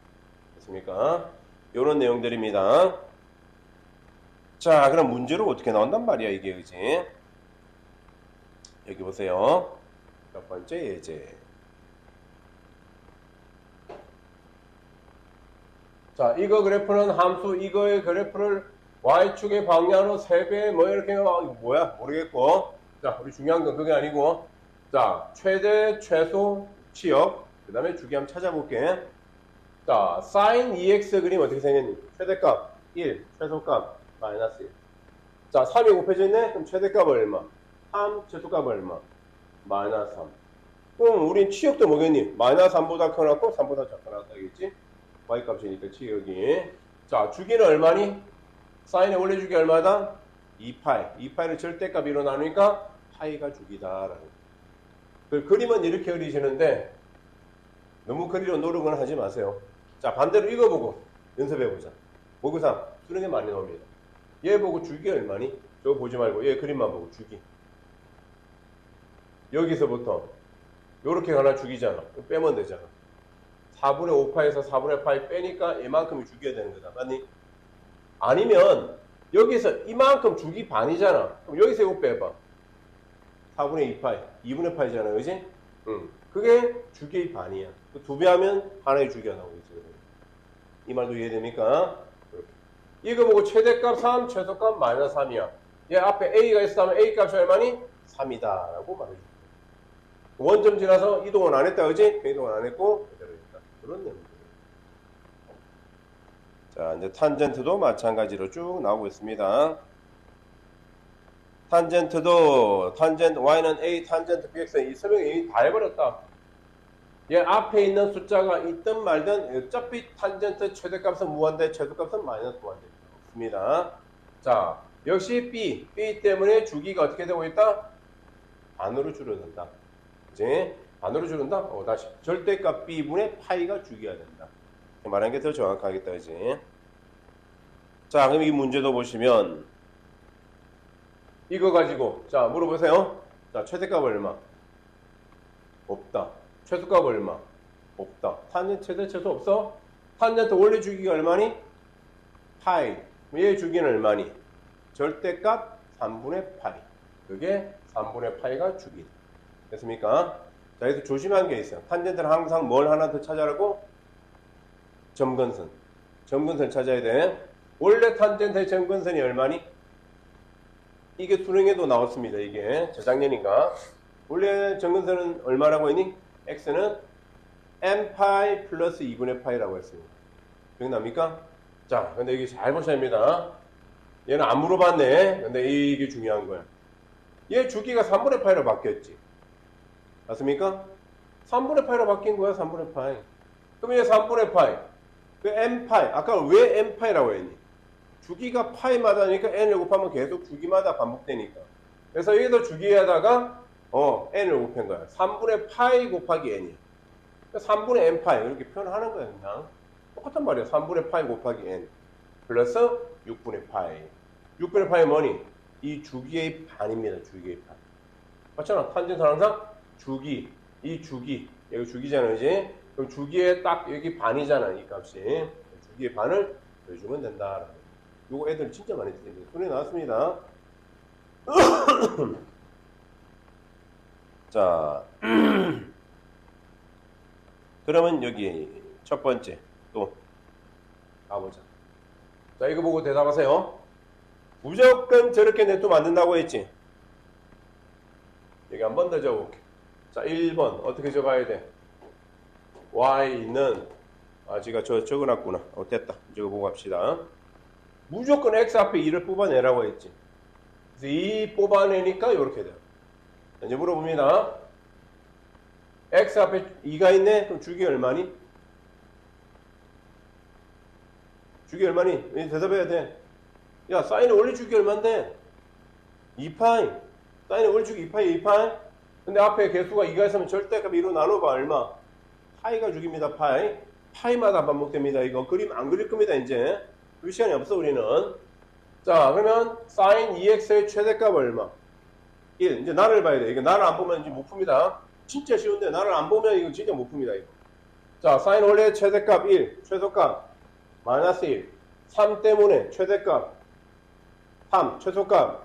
됐습니까? 요런 내용들입니다. 자, 그럼 문제로 어떻게 나온단 말이야, 이게, 그지? 여기 보세요. 첫 번째 예제. 자, 이거 그래프는 함수, 이거의 그래프를 y축의 방향으로 3배, 뭐, 이렇게, 뭐야? 모르겠고. 자, 우리 중요한 건 그게 아니고. 자, 최대, 최소, 치역. 그 다음에 주기 한번 찾아볼게. 자, sin 2x 그림 어떻게 생겼니? 최대값 1, 최소값 마이너스 1. 자, 3이 곱해져 있네? 그럼 최대값 얼마? 3, 최소값 얼마? 마이너스 3. 그럼 우린 치역도 뭐겠니? 마이너스 3보다 커 나왔고 3보다 작게 나왔다겠지? y값이니까 여기. 자, 주기는 얼마니? 사인의 원래 주기 얼마다? 2파이. 2파이를 절대값 2로 나누니까 파이가 주기다라는 거예요. 그 그림은 이렇게 그리시는데 너무 그리려 노력은 하지 마세요. 자, 반대로 이거 보고 연습해보자. 모의고사 수능에 많이 나옵니다. 얘 보고 주기 얼마니? 저거 보지 말고 얘 그림만 보고 주기. 여기서부터 요렇게 하나 주기잖아. 빼면 되잖아. 4분의 5파에서 4분의 8 빼니까 이만큼이 주기가 되는 거다. 맞니? 아니면 여기서 이만큼 주기 반이잖아. 그럼 여기서 이거 빼봐. 4분의 2파이, 2분의 파이잖아. 그지? 응. 그게 주기의 반이야. 2배 하면 하나의 주기가 나오겠지. 이 말도 이해됩니까? 이거 보고 최대값 3, 최소값 마이너스 3이야. 얘 앞에 A가 있었다면 A 값이 얼마니? 3이다. 라고 말해줄게. 원점 지나서 이동은 안 했다. 그지? 이동은 안 했고, 그대로 했다. 그런 내용들. 자, 이제 탄젠트도 마찬가지로 쭉 나오고 있습니다. 탄젠트도, y는 A, 탄젠트 bx, 이 설명 이미 다 해버렸다. 얘 앞에 있는 숫자가 있든 말든 어차피 탄젠트 최대값은 무한대, 최소값은 마이너스 무한대. 없습니다. 자, 역시 B 때문에 주기가 어떻게 되고 있다? 반으로 줄어든다. 이제 반으로 줄어든다? 다시 절대값 B분의 파이가 주기가 된다. 말하는 게 더 정확하겠다. 이제. 자, 그럼 이 문제도 보시면 이거 가지고 자 물어보세요. 자, 최대값 얼마? 없다. 최소값 얼마? 없다. 탄젠트 최대 최소 없어? 탄젠트 원래 주기가 얼마니? 파이. 얘 주기는 얼마니? 절대값 3분의 파이. 그게 3분의 파이가 주기. 됐습니까? 자, 여기서 조심한 게 있어요. 탄젠트는 항상 뭘 하나 더 찾아라고? 점근선. 점근선 찾아야 돼. 원래 탄젠트의 점근선이 얼마니? 이게 수능에도 나왔습니다. 이게 재작년인가? 원래 점근선은 얼마라고 했니? x는 n파이 플러스 2분의 파이라고 했습니다. 기억납니까? 자, 근데 이게 잘 보셔야 합니다. 얘는 안 물어봤네. 근데 이게 중요한 거야. 얘 주기가 3분의 파이로 바뀌었지. 맞습니까? 3분의 파이로 바뀐 거야, 3분의 파이. 그럼 얘 3분의 파이. 그 n파이. 아까 왜 n파이라고 했니? 주기가 파이마다니까 n을 곱하면 계속 주기마다 반복되니까. 그래서 여기서 주기에다가 n을 곱한 거야. 3분의 파이 곱하기 n이야. 3분의 n파이 이렇게 표현하는 거야. 그냥 똑같은 말이야. 3분의 파이 곱하기 n 플러스 6분의 파이. 6분의 파이 뭐니? 이 주기의 반입니다. 주기의 반. 맞잖아. 탄젠트는 항상 주기. 이 주기. 여기 주기잖아. 이제 그럼 주기의 딱 여기 반이잖아. 이 값이. 주기의 반을 더해주면 된다. 요거 애들 진짜 많이 쓰는데 손에 나왔습니다. 자, 그러면 여기 첫 번째 또 가보자. 자, 이거 보고 대답하세요. 무조건 저렇게 내또 만든다고 했지? 여기 한 번 더 적어볼게. 자, 1번 어떻게 적어야 돼? y는 제가 적어놨구나. 됐다. 적어보고 갑시다. 무조건 x 앞에 2를 뽑아내라고 했지. 그래서 2 뽑아내니까 이렇게 돼요. 이제 물어봅니다. x 앞에 2가 있네? 그럼 주기 얼마니? 주기 얼마니? 대답해야 돼. 야, 사인의 원래 주기 얼만데? 2파이. 사인의 원래 주기 2파이, 2파이. 근데 앞에 개수가 2가 있으면 절대값 2로 나눠봐. 얼마? 파이가 주기입니다, 파이. 파이마다 반복됩니다. 이거 그림 안 그릴 겁니다, 이제. 그 시간이 없어, 우리는. 자, 그러면 사인 2x의 최대값 얼마? 1. 이제 나를 봐야 돼. 이거 나를 안 보면 이제 못 풉니다. 진짜 쉬운데 나를 안 보면 이거 진짜 못 풉니다, 이거. 자, 사인 원래 최대값 1, 최소값 마이너스 1. 3 때문에 최대값 3, 최소값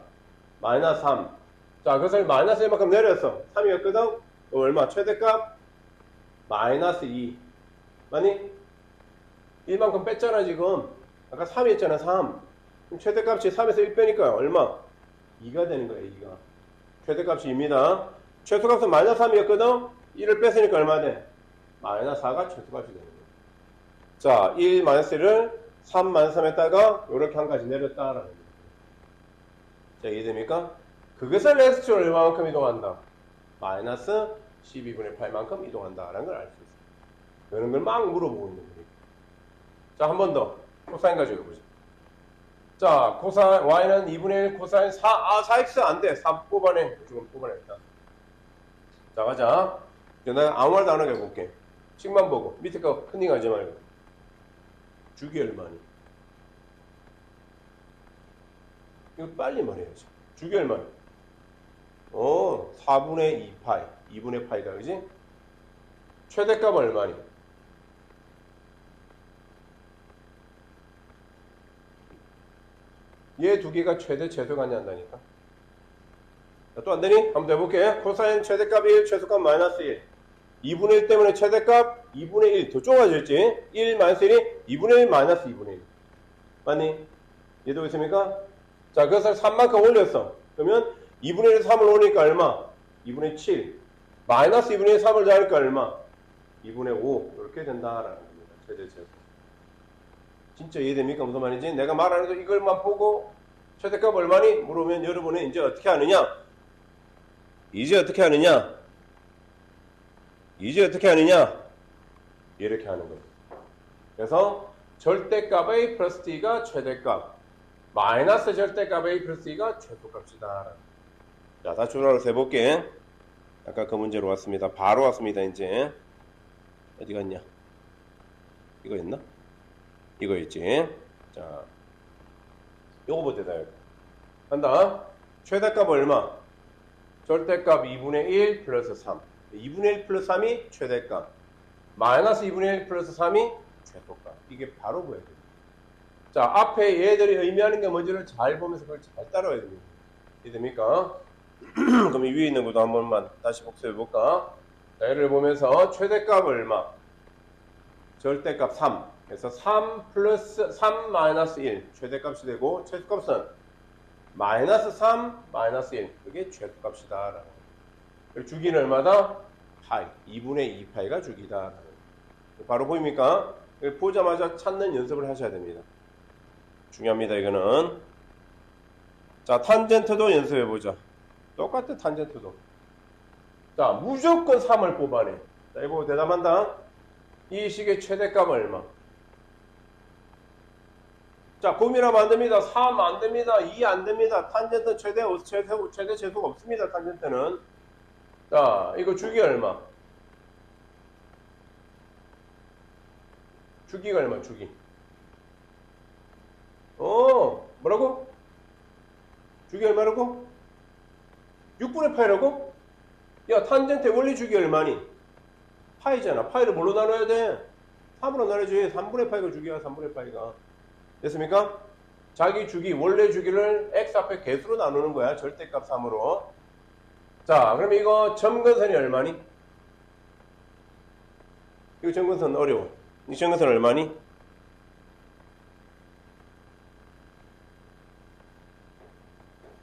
마이너스 3. 자, 그것을 마이너스 1만큼 내렸어. 3이었거든? 얼마? 최대값 마이너스 2. 맞니? 1만큼 뺐잖아, 지금. 아까 3이 했잖아, 3. 그럼 최대값이 3에서 1 빼니까 얼마? 2가 되는 거야, 2가. 최대값이 2입니다. 최소값은 마이너스 3이었거든? 1을 뺐으니까 얼마 돼? 마이너스 4가 최소값이 되는 거야. 자, 1 마이너스 1을 3 마이너스 3에다가 이렇게 한 가지 내렸다라는 거야. 자, 이해됩니까? 그것을 x축으로 얼마만큼 이동한다? 마이너스 12분의 8만큼 이동한다라는 걸 알 수 있어요. 이런 걸 막 물어보고 있는 거예요. 자, 한 번 더. 코사인 가지고 해보자. 자, 코사인, y는 2분의 1 코사인 4, 4x 안 돼. 4 뽑아내. 지금 뽑아냈다. 자, 가자. 내가 아무 말도 안 하게 해볼게. 식만 보고. 밑에 거 큰닝 하지 말고. 주기 얼마니? 이거 빨리 말해야지. 주기 얼마니? 4분의 2 파이. 2분의 파이다, 그지? 최대값 얼마니? 얘 두 개가 최대 최소가 아니한다니까. 또 안 되니? 한번 더 해볼게. 코사인 최대값 1, 최소값 마이너스 1. 2분의 1 때문에 최대값 2분의 1. 더 좁아졌지? 1 마이너스 1이 2분의 1 마이너스 2분의 1. 맞니? 얘도 있습니까? 자, 그것을 3만큼 올렸어. 그러면 2분의 1에서 3을 올리니까 얼마? 2분의 7. 마이너스 2분의 3을 더하니까 얼마? 2분의 5. 이렇게 된다라는 겁니다. 최대 최소. 진짜 이해됩니까? 무슨 말인지? 내가 말하는 거 이걸만 보고 최대값 얼마니? 물으면 여러분은 이제 어떻게 하느냐? 이제 어떻게 하느냐? 이렇게 하는 겁니다. 그래서 절대값의 플러스 t가 최대값, 마이너스 절대값의 플러스 t가 최소값이다. 자, 다시 돌아서 해볼게. 아까 그 문제로 왔습니다. 바로 왔습니다. 이제 어디 갔냐? 이거였나? 이거였지. 자, 요거부터 대다. 간다. 최대값 얼마? 절대값 2분의 1 플러스 3. 2분의 1 플러스 3이 최대값. 마이너스 2분의 1 플러스 3이 최소값. 이게 바로 보여야 돼요. 자, 앞에 얘들이 의미하는 게 뭔지를 잘 보면서 그걸 잘 따라와야 됩니다. 이해됩니까? 그럼 이 위에 있는 것도 한 번만 다시 복습해 볼까? 자, 얘를 보면서 최대값 얼마? 절대값 3. 그래서 3 플러스 3 마이너스 1. 최대값이 되고 최소값은 마이너스 3 마이너스 1. 그게 최소값이다. 그리고 주기는 얼마다? 파이. 2분의 2파이가 주기다. 바로 보입니까? 보자마자 찾는 연습을 하셔야 됩니다. 중요합니다. 이거는. 자, 탄젠트도 연습해보자. 똑같은 탄젠트도. 자, 무조건 3을 뽑아내. 자, 이거 대답한다. 이 식의 최대값 얼마? 자, 고민하면 안 됩니다. 3 안 됩니다. 2 안 됩니다. 탄젠트 최대 최소가 없습니다. 탄젠트는. 자, 이거 주기 얼마? 주기가 얼마? 주기. 뭐라고? 주기 얼마라고? 6분의 파이라고? 야, 탄젠트의 원리 주기 얼마니? 파이잖아. 파이를 뭘로 나눠야 돼? 3으로 나눠야지. 3분의 파이가 주기야. 3분의 파이가. 됐습니까? 자기 주기, 원래 주기를 x 앞에 개수로 나누는 거야. 절대값 3으로. 자, 그럼 이거 점근선이 얼마니? 이거 점근선 어려워. 이 점근선 얼마니?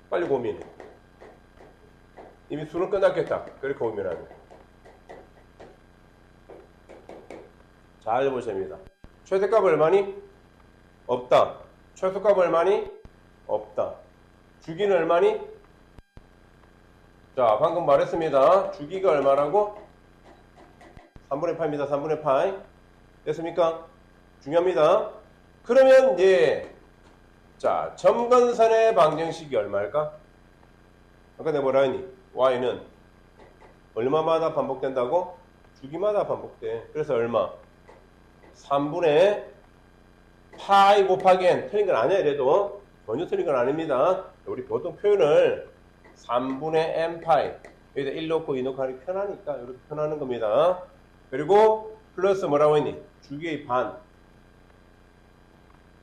빨리 고민해. 이미 수능 끝났겠다. 그렇게 고민하면. 잘 보십니다. 최대값 얼마니? 없다. 최소값 얼마니? 없다. 주기는 얼마니? 자, 방금 말했습니다. 주기가 얼마라고? 3분의 파입니다. 3분의 파이. 됐습니까? 중요합니다. 그러면 이제 자, 점근선의 방정식이 얼마일까? 아까 내가 뭐라 했니? y는 얼마마다 반복된다고? 주기마다 반복돼. 그래서 얼마? 3분의 파이 곱하기 n. 틀린 건 아니야. 이래도 전혀 틀린 건 아닙니다. 우리 보통 표현을 3분의 n 파이 여기다 1 넣고 2 넣고 하니 편하니까 이렇게 표현하는 겁니다. 그리고 플러스 뭐라고 했니? 주기의 반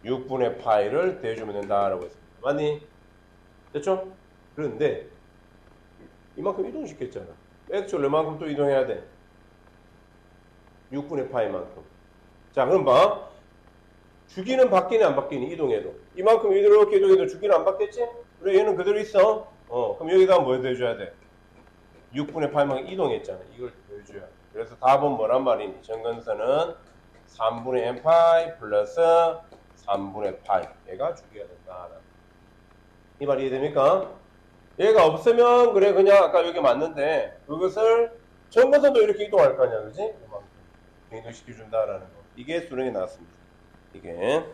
6분의 파이를 대주면 된다라고 했습니다. 맞니? 됐죠? 그런데 이만큼 이동시켰잖아. x를 얼마만큼 또 이동해야 돼? 6분의 파이만큼. 자, 그럼 봐. 주기는 바뀌니 안 바뀌니? 이동해도. 이만큼 이렇게 이동해도 주기는 안 바뀌었지? 그래, 얘는 그대로 있어. 그럼 여기다 뭐 더해줘야 돼? 6분의 파이만큼 이동했잖아. 이걸 더해줘야 돼. 그래서 답은 뭐란 말이니? 점근선은 3분의 n 파이 플러스 3분의 파이. 얘가 주기가 된다. 이 말이 이해됩니까? 얘가 없으면 그래 그냥 아까 여기 맞는데 그것을 점근선도 이렇게 이동할 거 아니야. 그지? 이만큼 이동시켜준다라는 거. 이게 수능에 나왔습니다. 이게.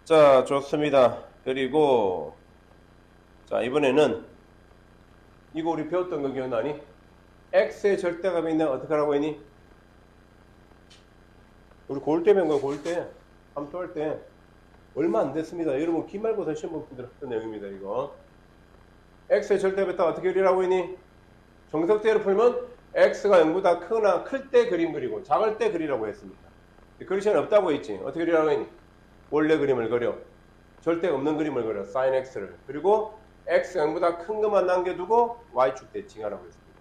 자, 좋습니다. 그리고 자, 이번에는 이거 우리 배웠던 거 기억나니? x의 절대값이 있는 어떻게 하라고 했니? 우리 고일 때 배운 거야, 고일 때. 함수할 때. 얼마 안 됐습니다. 여러분, 기말고사 시험 볼 분들 했던 내용입니다, 이거. x의 절대값 어떻게 그리라고 했니? 정석대로 풀면 x가 0보다 크거나 클 때 그림 그리고 작을 때 그리라고 했습니다. 그릴 시간 없다고 했지. 어떻게 그리라고 했니? 원래 그림을 그려. 절대 없는 그림을 그려. sin x를. 그리고 x 0보다 큰 것만 남겨두고 y축 대칭하라고 했습니다.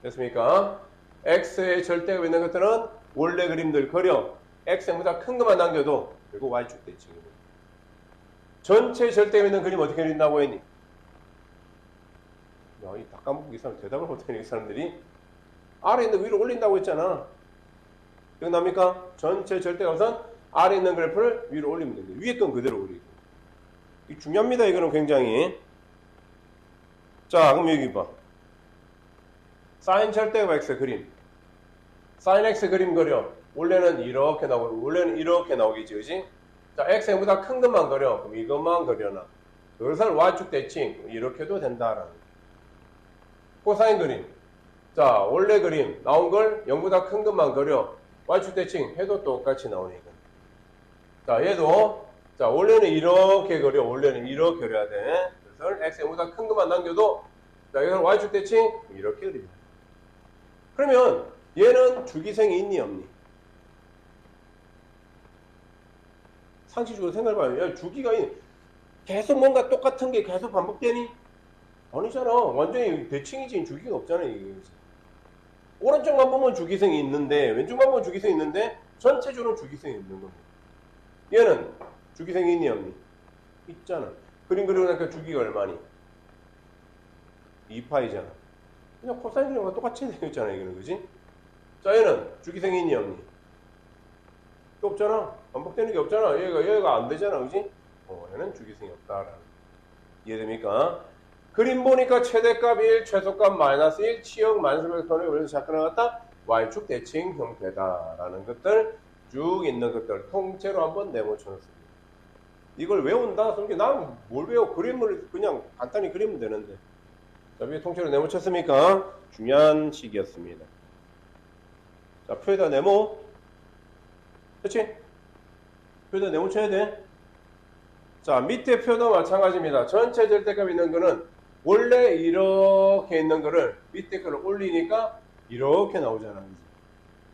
됐습니까? x의 절대가 있는 것들은 원래 그림들 그려. x 0보다 큰 것만 남겨도 그리고 y축 대칭입니다. 전체 절대가 있는 그림 어떻게 그린다고 했니? 야, 이 다 까먹고 이 사람 대답을 못하네, 이 사람들이. 아래 있는 위로 올린다고 했잖아. 기억납니까? 전체 절대값은 아래 있는 그래프를 위로 올리면 됩니다. 위에 건 그대로 올리고. 이거 중요합니다, 이거는 굉장히. 자, 그럼 여기 봐. sin 절대값 x 그림. sin x 그림 그려. 원래는 이렇게 나오고, 원래는 이렇게 나오겠지, 그지? 자, x보다 큰 것만 그려. 그럼 이것만 그려놔. 그것을 y축 대칭. 이렇게도 된다라는 거. 코사인 그림. 자, 원래 그림. 나온 걸 0보다 큰 것만 그려. y축 대칭 해도 똑같이 나오니까. 자, 얘도. 자, 원래는 이렇게 그려. 원래는 이렇게 그려야 돼. 그래서 x 0보다 큰 것만 남겨도. 자, 이걸 y축 대칭. 이렇게 그립니다. 그러면 얘는 주기생이 있니 없니? 상식적으로 생각해봐요. 야, 주기가 계속 뭔가 똑같은 게 계속 반복되니? 아니잖아. 완전히 대칭이지. 주기가 없잖아. 이게. 오른쪽만 보면 주기생이 있는데 왼쪽만 보면 주기생이 있는데 전체적으로 주기생이 있는 겁니다. 얘는 주기생이 있니 없니? 있잖아. 그림 그리고 나니까 주기가 얼마니? 2파이잖아. 그냥 코사인 그림과 똑같이 생겼잖아. 이거는. 그지? 자, 얘는 주기생이 있니 없니? 또 없잖아. 반복되는 게 없잖아. 얘가 안 되잖아. 그지? 얘는 주기생이 없다라는. 이해됩니까? 그림 보니까 최대값 1, 최소값 마이너스 1, 치역 마이너스 100톤에 올려서 작가 나왔다. y축 대칭 형태다라는 것들 쭉 있는 것들 통째로 한번 네모쳐 놓습니다. 이걸 외운다? 그러니까 난 뭘 외워? 그림을 그냥 간단히 그리면 되는데. 자, 위에 통째로 네모쳤습니까? 중요한 식이었습니다. 자, 표에다 네모. 그렇지? 표에다 네모쳐야 돼. 자, 밑에 표도 마찬가지입니다. 전체 절대값 있는 거는 원래 이렇게 있는 거를 밑에 거를 올리니까 이렇게 나오잖아.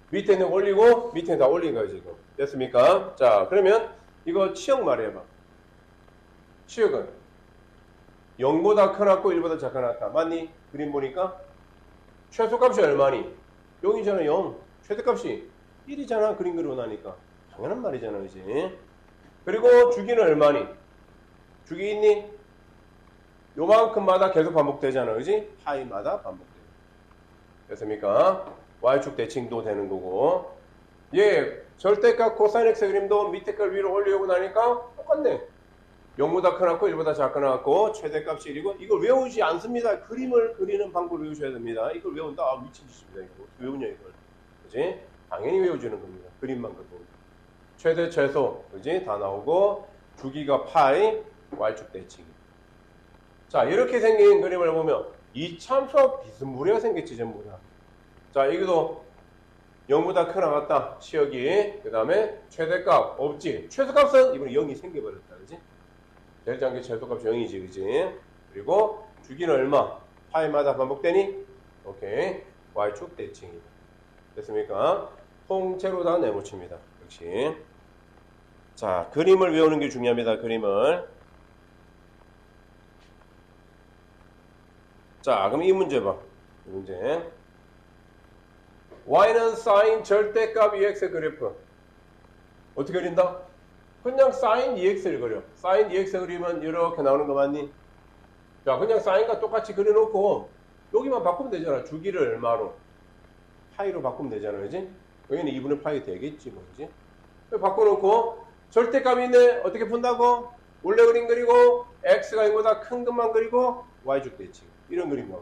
밑에 있는 거 올리고 밑에 다 올린 거야 지금. 됐습니까? 자, 그러면 이거 치역 말해봐. 치역은 0보다 크나고 1보다 작아놨다. 맞니? 그림 보니까 최소값이 얼마니? 0이잖아. 0. 최대값이 1이잖아. 그림 그리고 나니까 당연한 말이잖아. 그지? 그리고 주기는 얼마니? 주기 있니? 요만큼마다 계속 반복되잖아. 그지? 파이마다 반복돼요. 됐습니까? y축 대칭도 되는 거고. 얘 절대값 코사인 x 그림도 밑에 걸 위로 올리고 나니까 똑같네. 0보다 크나고 1보다 작거나고 최대값이 1이고 이걸 외우지 않습니다. 그림을 그리는 방법을 외우셔야 됩니다. 이걸 외운다? 아, 미친 짓입니다. 이거 어떻게 외우냐 이걸. 그지? 당연히 외워주는 겁니다. 그림만 그리고. 최대 최소. 그지? 다 나오고 주기가 파이 y축 대칭. 자, 이렇게 생긴 그림을 보면 이 참수와 비스무리가 생겼지 전부 다. 자, 여기도 0보다 크나 같다. 치역이. 그 다음에 최대값 없지. 최소값은 이번에 0이 생겨버렸다. 그지? 대장기 최소값이 0이지. 그지? 그리고 주기는 얼마? 파이마다 반복되니? 오케이. y축 대칭이다. 됐습니까? 통째로 다 네모칩니다. 역시. 자, 그림을 외우는 게 중요합니다. 그림을. 자, 그럼 이 문제 봐. 이 문제. y는 sin 절대값 2x 그래프. 어떻게 그린다? 그냥 sin 2x를 그려. sin 2x 그리면 이렇게 나오는 거 맞니? 자, 그냥 sin과 똑같이 그려놓고 여기만 바꾸면 되잖아. 주기를 얼마로? 파이로 바꾸면 되잖아. 그지? 여기는 2분의 파이 되겠지. 뭐, 그지? 바꿔놓고 절대값이 있네. 어떻게 푼다고? 원래 그림 그리고 x가 0보다 큰 것만 그리고 y축 대칭. 이런 그림만.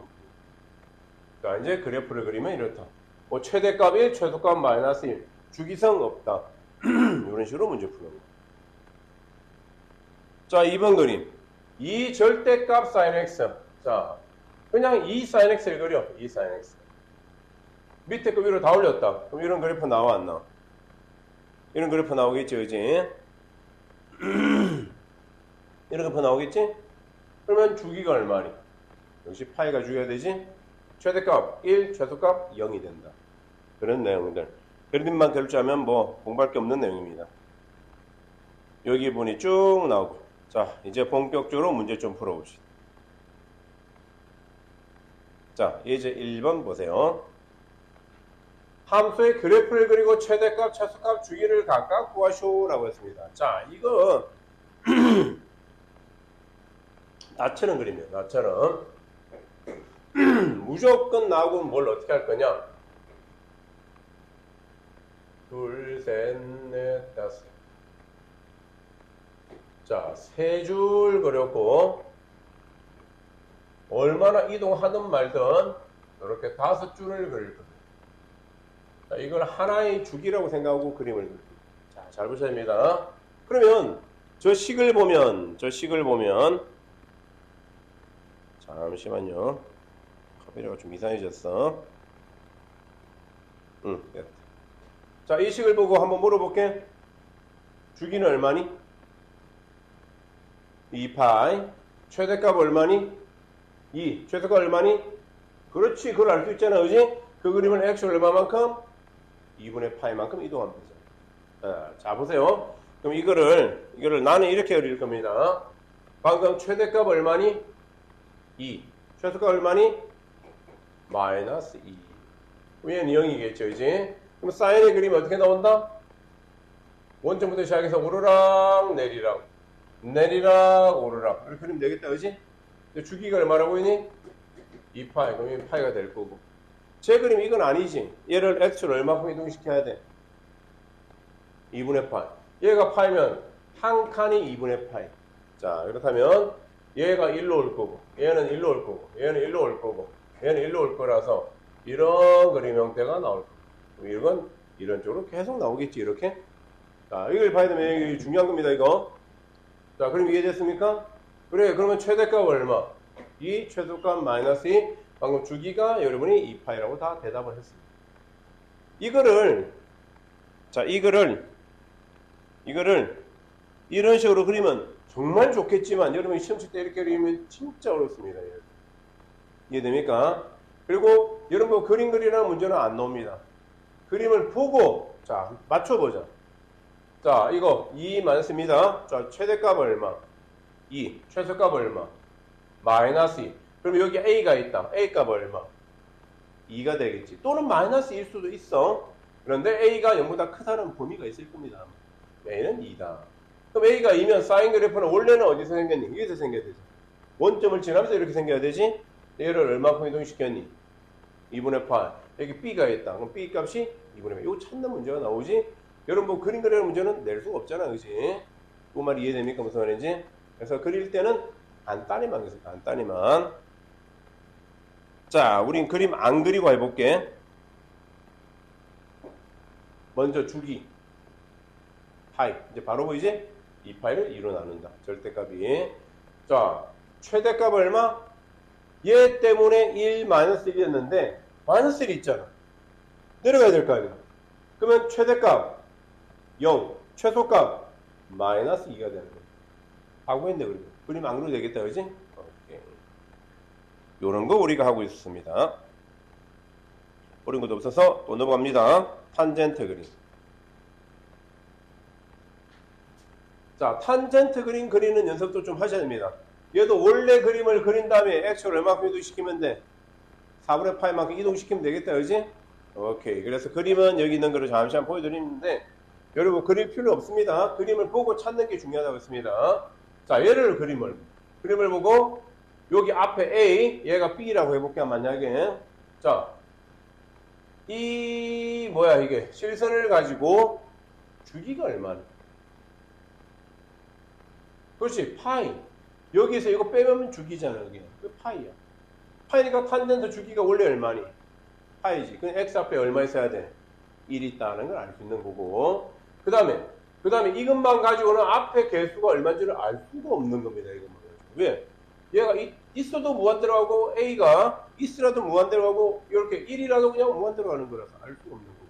자, 이제 그래프를 그리면 이렇다. 뭐 최대값 1, 최소값 마이너스 1. 주기성 없다. 이런 식으로 문제 푸는 거. 자, 2번 그림. 이 절대값 sin x. 자, 그냥 2 sin x를 그려. 2 sin x. 밑에 거 위로 다 올렸다. 그럼 이런 그래프 나와 안 나와? 이런 그래프 나오겠지, 그지? 이런 그래프 나오겠지? 그러면 주기가 얼마니? 역시 파이가 주기가 되지? 최대값 1, 최소값 0이 된다. 그런 내용들. 그림만 결제하면 뭐 공부할 게 없는 내용입니다. 여기 보니 쭉 나오고. 자, 이제 본격적으로 문제 좀 풀어봅시다. 자, 이제 1번 보세요. 함수의 그래프를 그리고 최대값, 최소값, 주기를 각각 구하시오라고 했습니다. 자, 이거 나처럼 그림이에요. 나처럼. 무조건 나오고 뭘 어떻게 할 거냐? 둘, 셋, 넷, 다섯. 자, 세 줄 그렸고 얼마나 이동하든 말든 이렇게 5줄을 그릴 겁니다. 자, 이걸 하나의 주기라고 생각하고 그림을 그립니다. 자, 잘 보셔야 됩니다. 그러면 저 식을 보면 잠시만요. 카메라가 좀 이상해졌어. 됐다. 자, 이 식을 보고 한번 물어볼게. 주기는 얼마니? 2파이. 최대값 얼마니? 2. 최소값 얼마니? 그렇지. 그걸 알 수 있잖아. 그지? 그 그림을 x 얼마만큼? 2분의 파이만큼 이동하면 되죠. 자, 보세요. 그럼 이거를 나는 이렇게 그릴 겁니다. 방금 최대값 얼마니? 2. 최소값 얼마니? 마이너스 2. 얘는 0이겠죠, 이제. 그럼 사인의 그림이 어떻게 나온다? 원점부터 시작해서 오르락 내리락 내리락 오르락 이렇게 그리면 되겠다, 그지? 주기가 얼마라고 했니? 2파이. 그럼 이 파이가 될 거고. 제 그림 이건 아니지. 얘를 x를 얼마큼 이동시켜야 돼? 2분의 파이. 얘가 파이면 한 칸이 2분의 파이. 자, 그렇다면 얘가 1로 올 거고, 얘는 1로 올 거고, 얘는 1로 올 거고, 얘는 1로 올 거라서 이런 그림 형태가 나올 거고, 이건 이런 쪽으로 계속 나오겠지, 이렇게. 자, 이걸 봐야 되면 이게 중요한 겁니다, 이거. 자, 그럼 이해됐습니까? 그래, 그러면 최대값 얼마? 2, 최소값 마이너스 2. 방금 주기가 여러분이 2파이라고 다 대답을 했습니다. 이거를 이런 식으로 그리면 정말 좋겠지만 여러분이 시험 칠 때 이렇게 그리면 진짜 어렵습니다. 이해됩니까? 그리고 여러분 그림 그리라는 문제는 안 나옵니다. 그림을 보고 자 맞춰보자. 자, 이거 2 많습니다. 자, 최대값 얼마? 2. 최소값 얼마? 마이너스 2. 그럼 여기 A가 있다. A값 얼마? 2가 되겠지. 또는 마이너스 1일 수도 있어. 그런데 A가 0보다 크다는 범위가 있을 겁니다. A는 2다. 그럼 A가 2면 사인 그래프는 원래는 어디서 생겼니? 여기서 생겨야 되지. 원점을 지나면서 이렇게 생겨야 되지. 얘를 얼마큼 이동시켰니? 2분의 8. 여기 B가 있다. 그럼 B 값이 2분의 8. 이거 찾는 문제가 나오지. 여러분 그림 그리는 문제는 낼 수가 없잖아. 그지? 그 말 이해됩니까? 무슨 말인지? 그래서 그릴 때는 간단히만 그래서 간단히만. 자, 우린 그림 안 그리고 해볼게. 먼저 주기 파이. 이제 바로 보이지? 이 파이를 2로 나눈다. 절대값이. 자, 최대값 얼마? 얘 때문에 1 마이너스 1이었는데 마이너스 1이 있잖아. 내려가야 될 거 아니야. 그러면 최대값 0, 최소값 마이너스 2가 되는 거야. 하고 있는데 그리고 그림 안 그려도 되겠다, 그지? 오케이. 요런 거 우리가 하고 있습니다. 어려운 것도 없어서 또 넘어갑니다. 탄젠트 그림. 자, 탄젠트 그림 그리는 연습도 좀 하셔야 됩니다. 얘도 원래 그림을 그린 다음에 x를 얼마큼 이동시키면 돼? 4분의 파이만큼 이동시키면 되겠다, 그지? 오케이. 그래서 그림은 여기 있는 거를 잠시 한번 보여드리는데 여러분 그릴 필요 없습니다. 그림을 보고 찾는 게 중요하다고 했습니다. 자, 얘를 그림을 보고 여기 앞에 A, 얘가 B라고 해볼게요. 만약에 자, 이 뭐야 이게 실선을 가지고 주기가 얼마나? 그렇지, 파이. 여기서 이거 빼면 주기잖아. 여기 그 파이야. 파이니까 탄젠트 주기가 원래 얼마니? 파이지. 그럼 x 앞에 얼마 있어야 돼? 1이 있다는 걸 알 수 있는 거고. 그 다음에 이것만 가지고는 앞에 개수가 얼마인지를 알 수가 없는 겁니다. 이것만 가지고. 왜? 얘가 있어도 무한 들어가고 A가 있으라도 무한 들어가고 이렇게 1이라도 그냥 무한 들어가는 거라서 알 수가 없는 거고.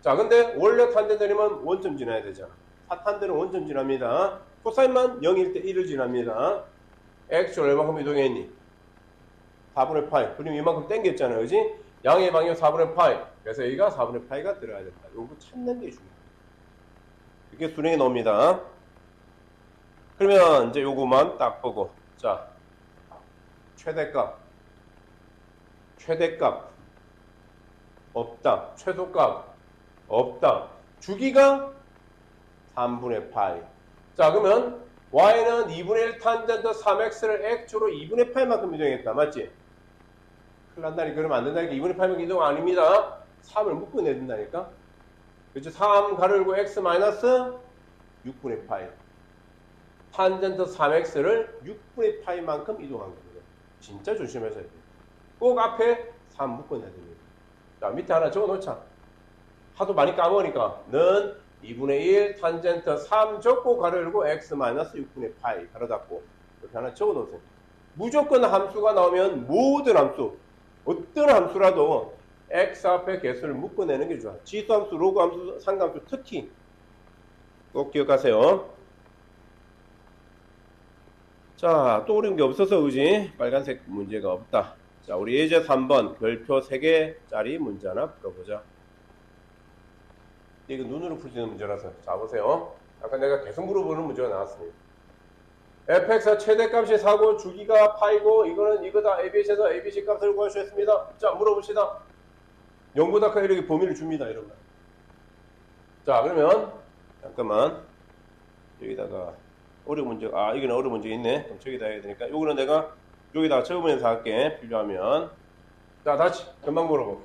자, 근데 원래 탄젠트면 원점 지나야 되잖아. 사탄들은 원점 지납니다. 코사인만 0일 때 1을 지납니다. X를 얼마큼 이동했니? 4분의 파이. 그럼 이만큼 땡겼잖아요. 그지? 양의 방향 4분의 파이. 그래서 여기가 4분의 파이가 들어야 된다. 요거 찾는 게 중요해요. 이렇게 수능에 나옵니다. 그러면 이제 요거만 딱 보고. 자, 최대값 없다. 최소값 없다. 주기가 3분의 파이. 자, 그러면 y는 2분의 1 탄젠트 3x를 x로 2분의 파이만큼 이동했다. 맞지? 큰일 난다니까. 그러면 안 된다니까. 2분의 파이만큼 이동 아닙니다. 3을 묶어내야 된다니까. 그렇죠? 3 가르고 x 마이너스 6분의 파이. 탄젠트 3x를 6분의 파이만큼 이동한 겁니다. 진짜 조심하셔야 돼요. 꼭 앞에 3 묶어내야 됩니다. 자, 밑에 하나 적어놓자. 하도 많이 까먹으니까 는 2분의 1 탄젠트 3 적고 가로 열고 x 마이너스 6분의 파이 가로 닫고 이렇게 하나 적어놓으세요. 무조건 함수가 나오면 모든 함수, 어떤 함수라도 x 앞에 개수를 묶어내는 게 좋아. 지수함수, 로그함수, 상수함수 특히 꼭 기억하세요. 자, 또 어려운 게 없어서 그지? 빨간색 문제가 없다. 자, 우리 예제 3번 별표 3개짜리 문제 하나 풀어보자. 이거 눈으로 풀 수 있는 문제라서. 자, 보세요. 아까 내가 계속 물어보는 문제가 나왔습니다. fx의 최대값이 4고 주기가 파이고 이거는 이거다. abc에서 abc 값을 구하셨습니다. 자, 물어봅시다. 0보다 큰 이렇게 범위를 줍니다. 이런 거. 자, 그러면 잠깐만 여기다가 어려운 문제, 이거는 어려운 문제 있네. 그럼 저기다 해야 되니까 요거는 내가 여기다가 적으면서 할게. 필요하면. 자, 다시 금방 물어볼게.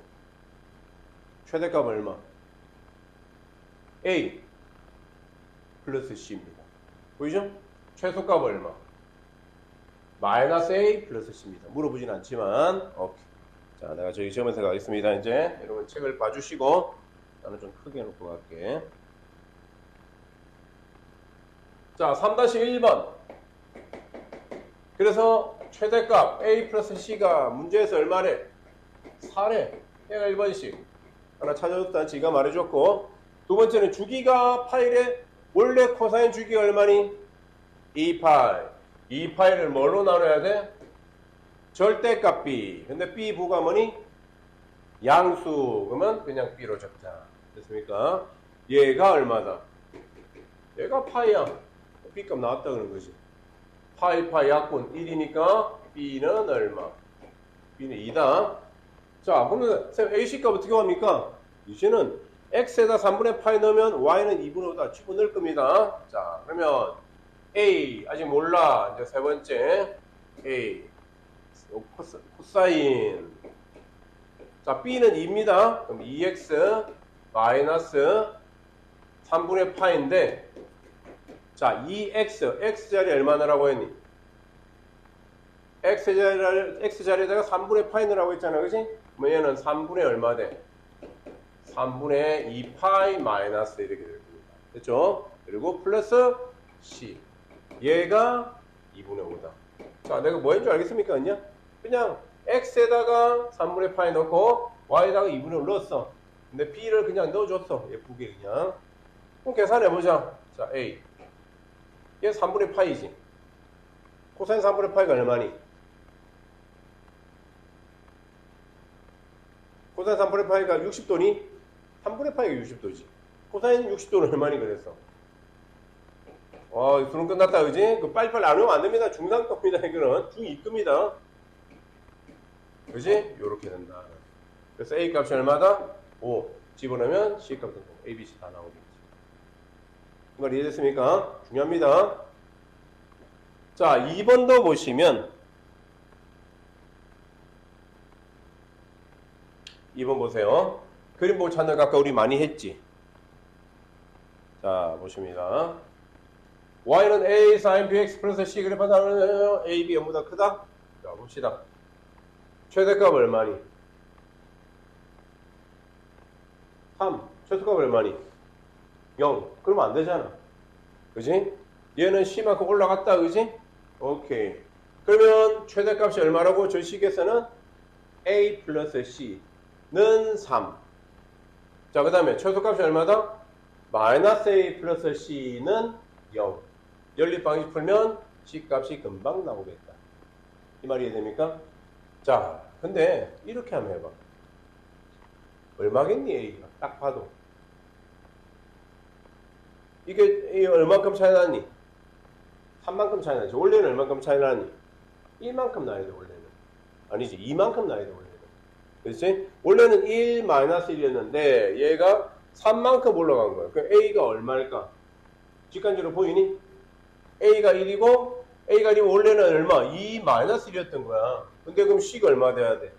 최대값 얼마? A 플러스 C입니다. 보이죠? 최소값 얼마? 마이너스 A 플러스 C입니다. 물어보진 않지만 오케이. 자, 내가 저기 적으면서 가겠습니다. 이제 여러분 책을 봐주시고 나는 좀 크게 놓고 갈게. 자, 3-1번. 그래서 최대값 A 플러스 C가 문제에서 얼마래? 4래. 얘가 1번씩. 하나 찾아줬다. 지가 말해줬고. 두 번째는 주기가 파이래. 원래 코사인 주기가 얼마니? 2파이. 2파이를 뭘로 나눠야 돼? 절대값 B. 근데 B 부가 뭐니? 양수. 그러면 그냥 B로 적자. 됐습니까? 얘가 얼마다? 얘가 파이야. B값 나왔다 그런 거지. 파이 약분 1이니까 B는 얼마? B는 2다. 자, 그러면 A씨값 어떻게 합니까? 이제는 X에다 3분의 파이 넣으면 Y는 2분의 5다 집어넣을 겁니다. 자, 그러면 A 아직 몰라. 이제 세 번째 A 코사인. 자, B는 2입니다. 그럼 2X 마이너스 3분의 파인데, 자, 2X X자리 얼마 넣으라고 했니? X자리에다가 3분의 파이 넣으라고 했잖아. 그치? 그러면 얘는 3분의 얼마 돼? 3분의 2파이 마이너스 이렇게 될 겁니다. 됐죠? 그리고 플러스 C. 얘가 2분의 5다. 자, 내가 뭐 했는지 알겠습니까? 그냥 X에다가 3분의 파이 넣고 Y에다가 2분의 5 넣었어. 근데 B를 그냥 넣어줬어. 예쁘게 그냥. 그럼 계산해보자. 자, A. 얘 3분의 파이지. 코사인 3분의 파이가 얼마니? 코사인 3분의 파이가 60도니? 3분의 파이가 60도지. 코사인 60도는 얼마니 그랬어? 수능 끝났다, 그지? 그 빨리빨리 안 오면 안 됩니다. 중상급입니다, 이거는. 중2급입니다. 그지? 요렇게 된다. 그래서 A 값이 얼마다? 5. 집어넣으면 C 값은 A, B, C 다 나오겠지. 이 말 이해됐습니까? 중요합니다. 자, 2번도 보시면 2번 보세요. 그림 보고 찾는 거 아까 우리 많이 했지. 자, 보십니다. Y는 A sin BX 플러스 C 그래프 하면 A, B 전부 다 크다? 자, 봅시다. 최대값 얼마니? 3. 최소값 얼마니? 0. 그러면 안 되잖아. 그지? 얘는 C만큼 올라갔다. 그지? 오케이. 그러면 최대값이 얼마라고? 저 식에서는 A 플러스 C는 3. 자, 그 다음에 최소값이 얼마다? 마이너스 A 플러스 C는 0. 연립방식 풀면 C값이 금방 나오겠다. 이 말이 이해됩니까? 자, 근데 이렇게 한번 해봐. 얼마겠니, A가? 딱 봐도. 이게 얼마큼 차이 나니? 3만큼 차이 나지. 원래는 얼마큼 차이 나니? 1만큼 나야 돼, 원래는. 아니지, 2만큼 나야 돼, 원래는. 그렇지? 원래는 1 마이너스 1이었는데 얘가 3만큼 올라간 거야. 그럼 A가 얼마일까? 직관적으로 보이니? A가 1이고 A가 1이면 원래는 얼마? 2 마이너스 1이었던 거야. 근데 그럼 C가 얼마 돼야 돼?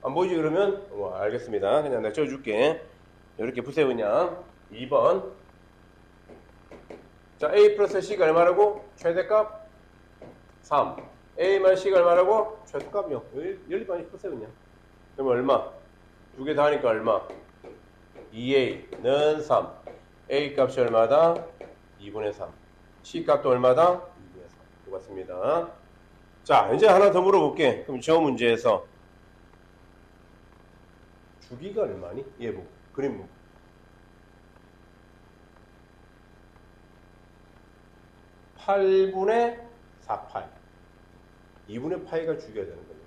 안 보이지 그러면? 알겠습니다. 그냥 내가 적어줄게. 이렇게 푸세요 그냥. 2번. 자, A 플러스 C가 얼마라고? 최대값 3. A 마이너스 C가 얼마라고? 최소값 0. 연립방식 푸세요 그냥. 그러면 얼마? 두 개 다 하니까 얼마? 2A는 3. A 값이 얼마다? 2분의 3. C 값도 얼마다? 2분의 3. 똑같습니다. 자, 이제 하나 더 물어볼게. 그럼 저 문제에서 주기가 얼마니? 얘 보고. 그림 보고. 8분의 4파이. 2분의 파이가 주기가 되는 거네.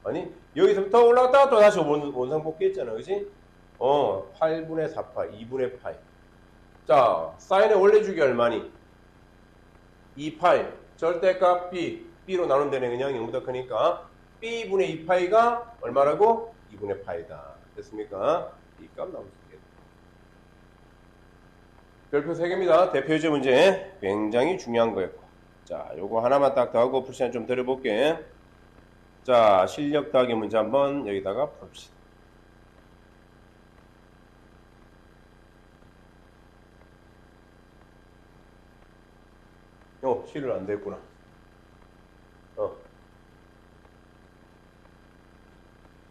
아니, 여기서부터 올라갔다가 또 다시 원상복귀 했잖아. 그지? 8분의 4파이, 2분의 파이. 자, 사인의 원래 주기 얼마니? 2파이. 절대값 B. B로 나누면 되네. 그냥 0보다 크니까. B분의 2파이가 얼마라고? 2분의 파이다. 됐습니까? 이 값 나올 수 있겠다. 별표 3개입니다. 대표유제 문제. 굉장히 중요한 거였고. 자, 요거 하나만 딱 더 하고 풀 시간 좀 드려볼게. 자, 실력 더하기 문제 한번 여기다가 풀읍시다. 실을 안 됐구나.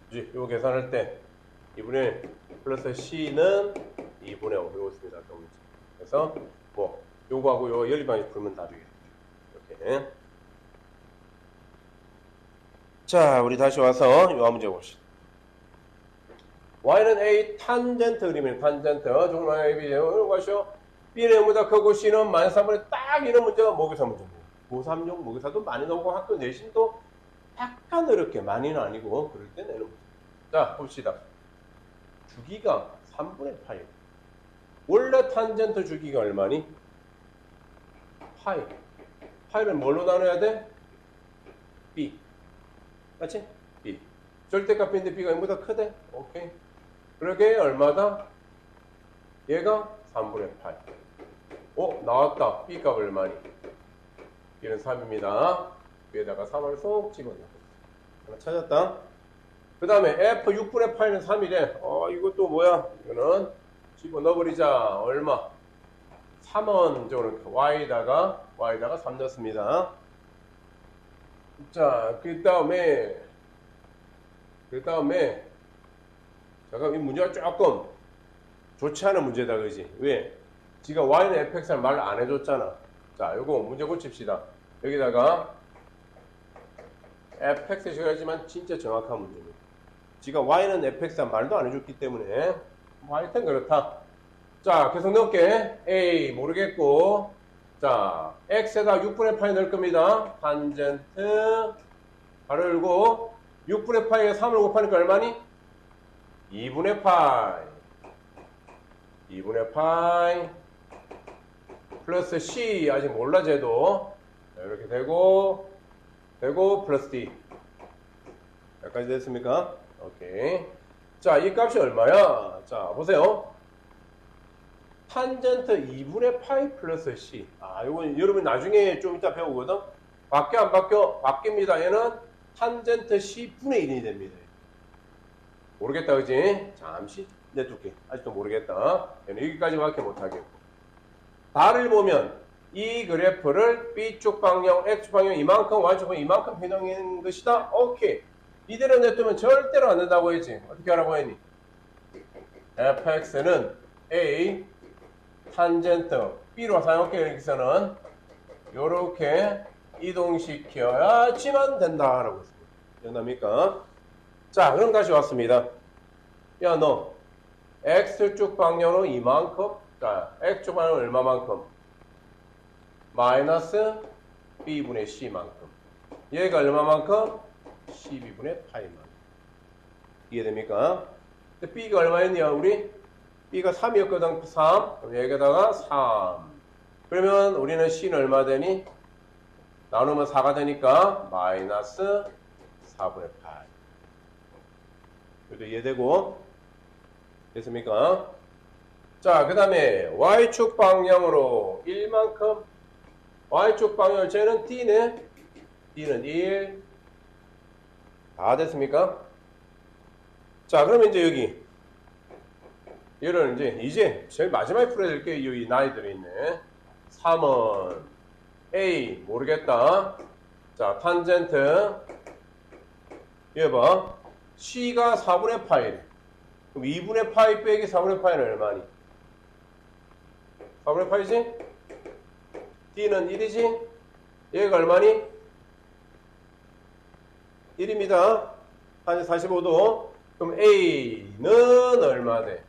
그지? 요거 계산할 때 2분의 플러스 C는 2분의 5 이거 있습니다. 그래서 뭐 요거하고 요 연립방식 풀면 다 되겠다. 이렇게. 자, 우리 다시 와서 요 문제 봅시다. Y는 A 탄젠트 그림이에요. 탄젠트. 정말 A, B. 이런 것이요. B는 0보다 크고 C는 마이너스 3분의 딱 이런 문제가 모의고사 문제입니다. 고3용 모의고사도 많이 나오고 학교 내신도 약간 어렵게 많이는 아니고 그럴 때 내는 문제. 자, 봅시다. 주기가 3분의 파이. 원래 탄젠트 주기가 얼마니? 파이. 파이를 뭘로 나눠야 돼? B. 맞지? B. 절대값인데 B가 0보다 크대? 오케이. 그러게 얼마다? 얘가 3분의 8. 나왔다. B 값 얼마니? B는 3입니다. B에다가 3을 쏙 집어넣고. 하나 찾았다. 그 다음에 F 6분의 8는 3이래. 이것도 뭐야? 이거는 집어넣어버리자. 얼마? 3원 적으로 Y다가 3 넣습니다. 자, 그 다음에 잠깐 이 문제가 조금 좋지 않은 문제다, 그지? 왜? 지가 Y는 fx를 말 안 해줬잖아. 자, 요거 문제 고칩시다. 여기다가 fx 적어야지만 진짜 정확한 문제입니다. 지가 Y는 fx를 말도 안 해줬기 때문에 하여튼 그렇다. 자, 계속 넣을게. A 모르겠고, 자, x에다 6분의 파이 넣을 겁니다. 탄젠트 바로 열고 6분의 파이에 3을 곱하니까 얼마니? 2분의 파이. 2분의 파이 플러스 C 아직 몰라 쟤도. 자, 이렇게 되고 플러스 D. 여기까지 됐습니까? 오케이. 자, 이 값이 얼마야? 자, 보세요. 탄젠트 2분의 파이 플러스 C. 이건 여러분 나중에 좀 이따 배우거든. 바뀌어 안 바뀌어? 바뀝니다. 얘는 탄젠트 C분의 1이 됩니다. 모르겠다, 그지? 잠시 내둘게. 아직도 모르겠다. 얘는 여기까지밖에 못하겠고. 달을 보면 이 그래프를 B축 방향, X축 방향 이만큼, Y축 방향 이만큼 변형한 것이다. 오케이. 이대로 냅두면 절대로 안 된다고 했지. 어떻게 하라고 했니? fx는 a 탄젠트 b로 사용할게요. 여기서는 요렇게 이동시켜야지만 된다라고 했습니다. 이해됩니까? 자, 그럼 다시 왔습니다. 야, 너 x축 방향으로 이만큼, 자, x축 방향으로 얼마만큼? 마이너스 b분의 c만큼. 얘가 얼마만큼? 12분의 파이만큼. 이해됩니까? b가 얼마였냐, 우리? b가 3이었거든, 3. 그럼 여기다가 3. 그러면 우리는 c는 얼마 되니? 나누면 4가 되니까 마이너스 4분의 8. 이것도 이해되고? 됐습니까? 자, 그 다음에 y축 방향으로 1만큼, y축 방향, 쟤는 d네. d는 1. 다 됐습니까? 자, 그러면 이제 여기 얘를 이제 제일 마지막에 풀어야 될 게 이 나이들이 있네. 3은 a 모르겠다. 자, 탄젠트 얘 봐. c가 4분의 파이래. 그럼 2분의 파이 빼기 4분의 파이는 얼마니? 4분의 파이지? d는 1이지? 얘가 얼마니? 1입니다. 한 45도. 그럼 a는 얼마 돼?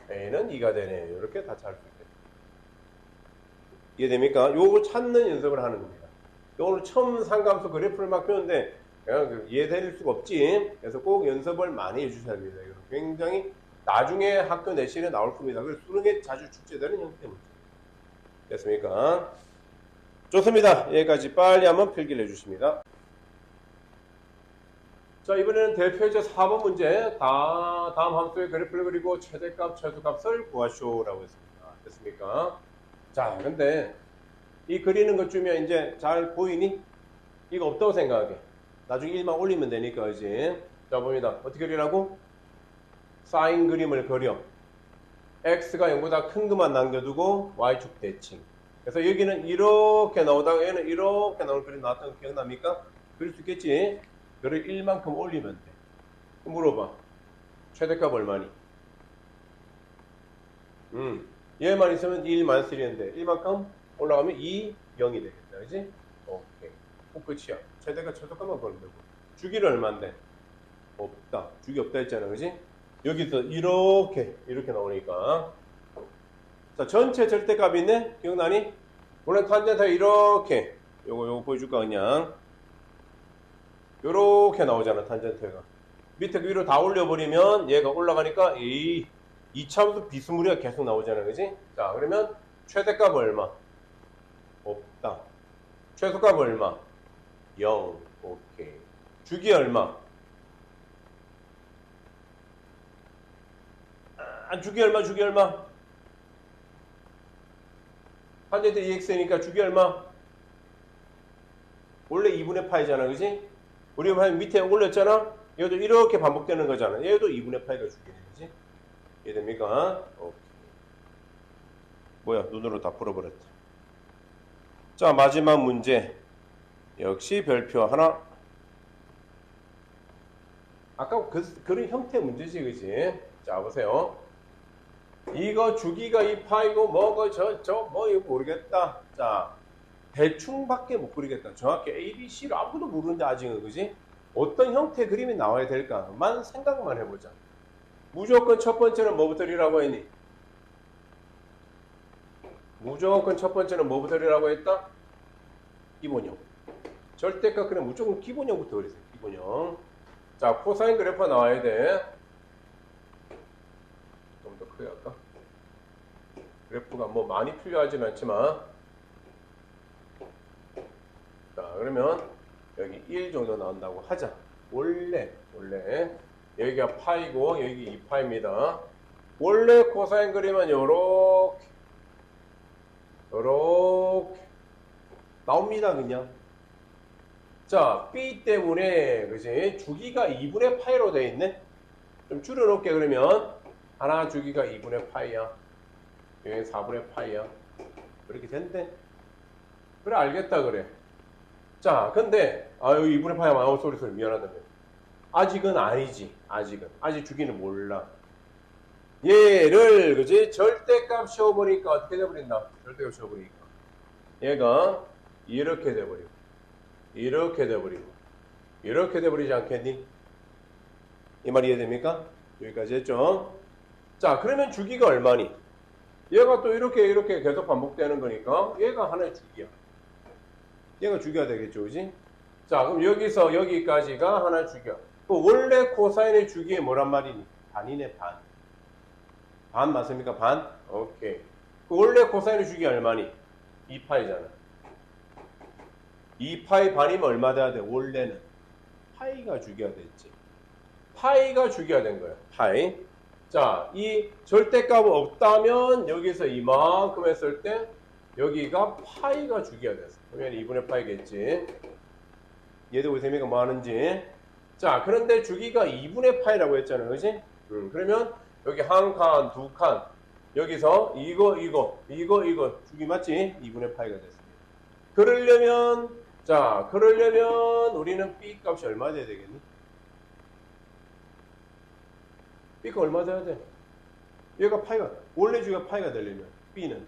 a는 2가 되네. 이렇게 다 잘 수 있게. 이해됩니까? 요거 찾는 연습을 하는 겁니다. 요거는 처음 상감수 그래프를 막 펴는데 그냥 이해될 수가 없지. 그래서 꼭 연습을 많이 해주셔야 됩니다. 굉장히 나중에 학교 내신에 나올 겁니다. 그래서 수능에 자주 출제되는 형태 문제. 됐습니까? 좋습니다. 여기까지 빨리 한번 필기를 해주십니다. 자, 이번에는 대표제 4번 문제. 다음 함수의 그래프를 그리고 최대값, 최소값을 구하시오라고 했습니다. 됐습니까? 자, 근데 이 그리는 것 중에 이제 잘 보이니? 이거 없다고 생각해. 나중에 1만 올리면 되니까, 이제. 자, 봅니다. 어떻게 그리라고? 사인 그림을 그려. x가 0보다 큰 것만 남겨두고 y축 대칭. 그래서 여기는 이렇게 나오다가 얘는 이렇게 나오는 그림 나왔던 거 기억납니까? 그릴 수 있겠지? 그를 1만큼 올리면 돼. 물어봐. 최대값 얼마니? 얘만 있으면 1만 3인데 1만큼 올라가면 2, 0이 되겠다. 그지? 오케이. 끝이야. 최대값 최소값만 보면 되고. 주기는 얼만데? 없다. 주기 없다 했잖아. 그지? 여기서 이렇게 나오니까. 자, 전체 절대값이 있네? 기억나니? 원래 탄젠트가 이렇게 요거 보여줄까 그냥. 요렇게 나오잖아, 탄젠트가. 밑에 위로 다 올려버리면 얘가 올라가니까 이 이차함수 비스무리가 계속 나오잖아, 그지? 자, 그러면 최대값 얼마? 없다. 최소값 얼마? 0. 오케이. 주기 얼마? 주기 얼마? 탄젠트 2x니까 주기 얼마? 원래 2분의 파이잖아, 그지? 우리가 밑에 올렸잖아? 얘도 이렇게 반복되는 거잖아. 얘도 2분의 파이가 주기네, 그지? 이해됩니까? 오케이. 뭐야, 눈으로 다 풀어버렸다. 자, 마지막 문제. 역시 별표 하나. 아까 그런 형태 문제지, 그지? 자, 보세요. 이거 주기가 이 파이고 뭐고 뭐 이거 모르겠다. 자, 대충밖에 못 그리겠다. 정확히 A, B, C를 아무도 모르는데 아직은, 그지? 어떤 형태의 그림이 나와야 될까만 생각만 해보자. 무조건 첫 번째는 뭐부터 그리라고 했니? 무조건 첫 번째는 뭐부터 그리라고 했다? 기본형. 절대값 그냥 무조건 기본형부터 그리세요. 기본형. 자, 코사인 그래프가 나와야 돼. 좀 더 크게 할까? 그래프가 뭐 많이 필요하진 않지만. 자, 그러면 여기 1 정도 나온다고 하자. 원래 여기가 파이고 여기 2파입니다. 원래 코사인 그림은 요렇게 나옵니다, 그냥. 자, B 때문에 그지? 주기가 2분의 파이로 되어 있네. 좀 줄여놓을게. 그러면 하나 주기가 2분의 파이야. 여기 4분의 파이야. 그렇게 된대. 그래, 알겠다 그래. 자, 근데 여기 2분의 파이야. 소리 미안하다며. 아직은 아니지. 아직 주기는 몰라. 얘를, 그지? 절대값 씌워버리니까 어떻게 돼버린다? 절대값 씌워버리니까. 얘가 이렇게 돼버리고, 이렇게 돼버리고, 이렇게 돼버리지 않겠니? 이 말 이해됩니까? 여기까지 했죠? 자, 그러면 주기가 얼마니? 얘가 또 이렇게 계속 반복되는 거니까 얘가 하나의 주기야. 얘가 주기가 되겠죠, 그지? 자, 그럼 여기서 여기까지가 하나의 주기야. 그 원래 코사인의 주기에 뭐란 말이니? 반이네, 반. 반 맞습니까? 반? 오케이. 그 원래 코사인의 주기 얼마니? 2파이잖아. 2파이 반이면 얼마 돼야 돼? 원래는 파이가 주기가 됐지. 파이가 주기가 된 거야. 파이. 자, 이 절대값 없다면 여기서 이만큼 했을 때 여기가 파이가 주기가 됐어. 그러면 2분의 파이겠지. 얘도 보세요. 뭐 하는지. 자, 그런데 주기가 2분의 파이라고 했잖아. 그지? 그러면 여기 한 칸, 두 칸. 여기서 이거 주기 맞지? 2분의 파이가 됐습니다. 그러려면 우리는 B 값이 얼마 돼야 되겠니? B가 얼마 돼야 돼? 얘가 파이가, 원래 주기가 파이가 되려면 B는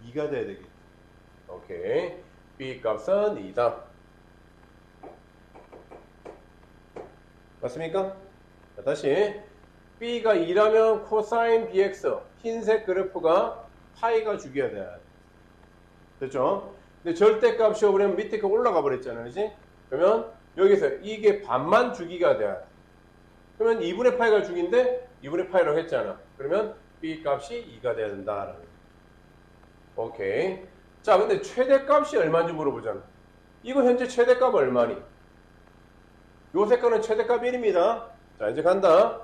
2가 돼야 되겠지. 오케이. B 값은 2다. 맞습니까? 자, 다시. B가 2라면 코사인 BX, 흰색 그래프가 파이가 주기가 돼야 돼. 됐죠? 근데 절대값 씌워버리면 밑에 거 올라가 버렸잖아요. 그지? 그러면 여기서 이게 반만 주기가 돼야 돼. 그러면 2분의 파이가 주기인데 2분의 파이라고 했잖아. 그러면 B 값이 2가 돼야 된다라는 거예요. 오케이. 자, 근데 최대값이 얼마인지 물어보잖아. 이거 현재 최대값 얼마니? 요 색깔은 최대값 1입니다. 자, 이제 간다.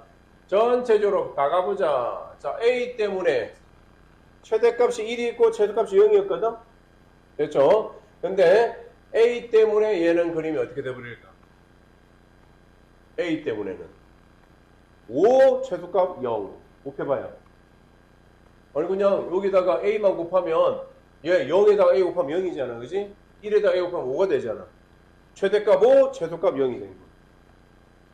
전체적으로 다 가보자. 자, A 때문에 최대값이 1이 있고 최대값이 0이었거든? 됐죠? 근데 A 때문에 얘는 그림이 어떻게 돼버릴까? A 때문에는 5 최소값 0 곱해봐요. 아니 그냥 여기다가 A만 곱하면 얘 0에다가 A 곱하면 0이잖아. 그지? 1에다가 A 곱하면 5가 되잖아. 최대값 5 최소값 0이 되는 거야.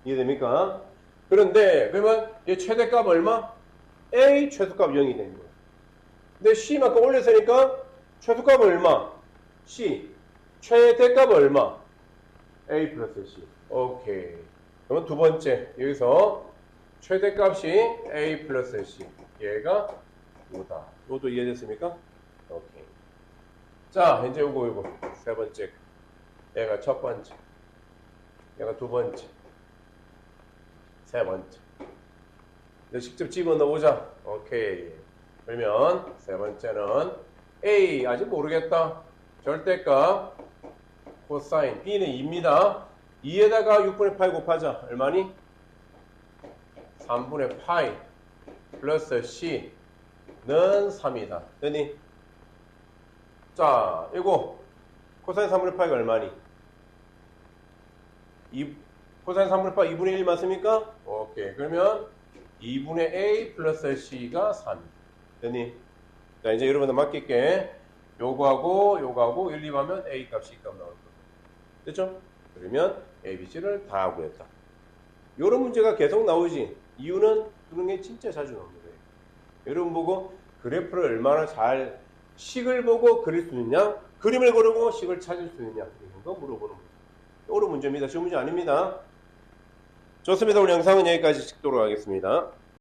이해됩니까? 그런데 그러면 얘 최대값 얼마? A 최소값 0이 되는 거야. 근데 C만큼 올렸으니까 최소값 얼마? C. 최대값 얼마? A 플러스 C. 오케이. 그러면 두 번째 여기서 최대값이 A 플러스 C. 얘가 5다. 요도 이해됐습니까? 오케이. 자, 이제 요거 세 번째. 얘가 첫 번째. 얘가 두 번째. 세 번째. 이제 직접 집어넣어보자. 오케이. 그러면 세 번째는 A 아직 모르겠다. 절대값 코사인 B는 2입니다. 2에다가 6분의 파이 곱하자. 얼마니? 3분의 파이 플러스 C는 3이다. 됐니? 자, 이거 코사인 3분의 파이가 얼마니? 코사인 3분의 파이 2분의 1 맞습니까? 오케이. 그러면 2분의 A 플러스 C가 3. 됐니? 자, 이제 여러분들 맡길게. 요거하고 1, 2 하면 A 값, C 값 나올 거예요. 됐죠? 그러면 A, B, C를 다 구했다. 요런 문제가 계속 나오지. 이유는 그런 게 진짜 자주 나옵니다. 여러분 보고 그래프를 얼마나 잘 식을 보고 그릴 수 있느냐, 그림을 고르고 식을 찾을 수 있느냐, 이런 거 물어보는 거예요. 어려운 문제입니다. 쉬운 문제 아닙니다. 좋습니다. 오늘 영상은 여기까지 찍도록 하겠습니다.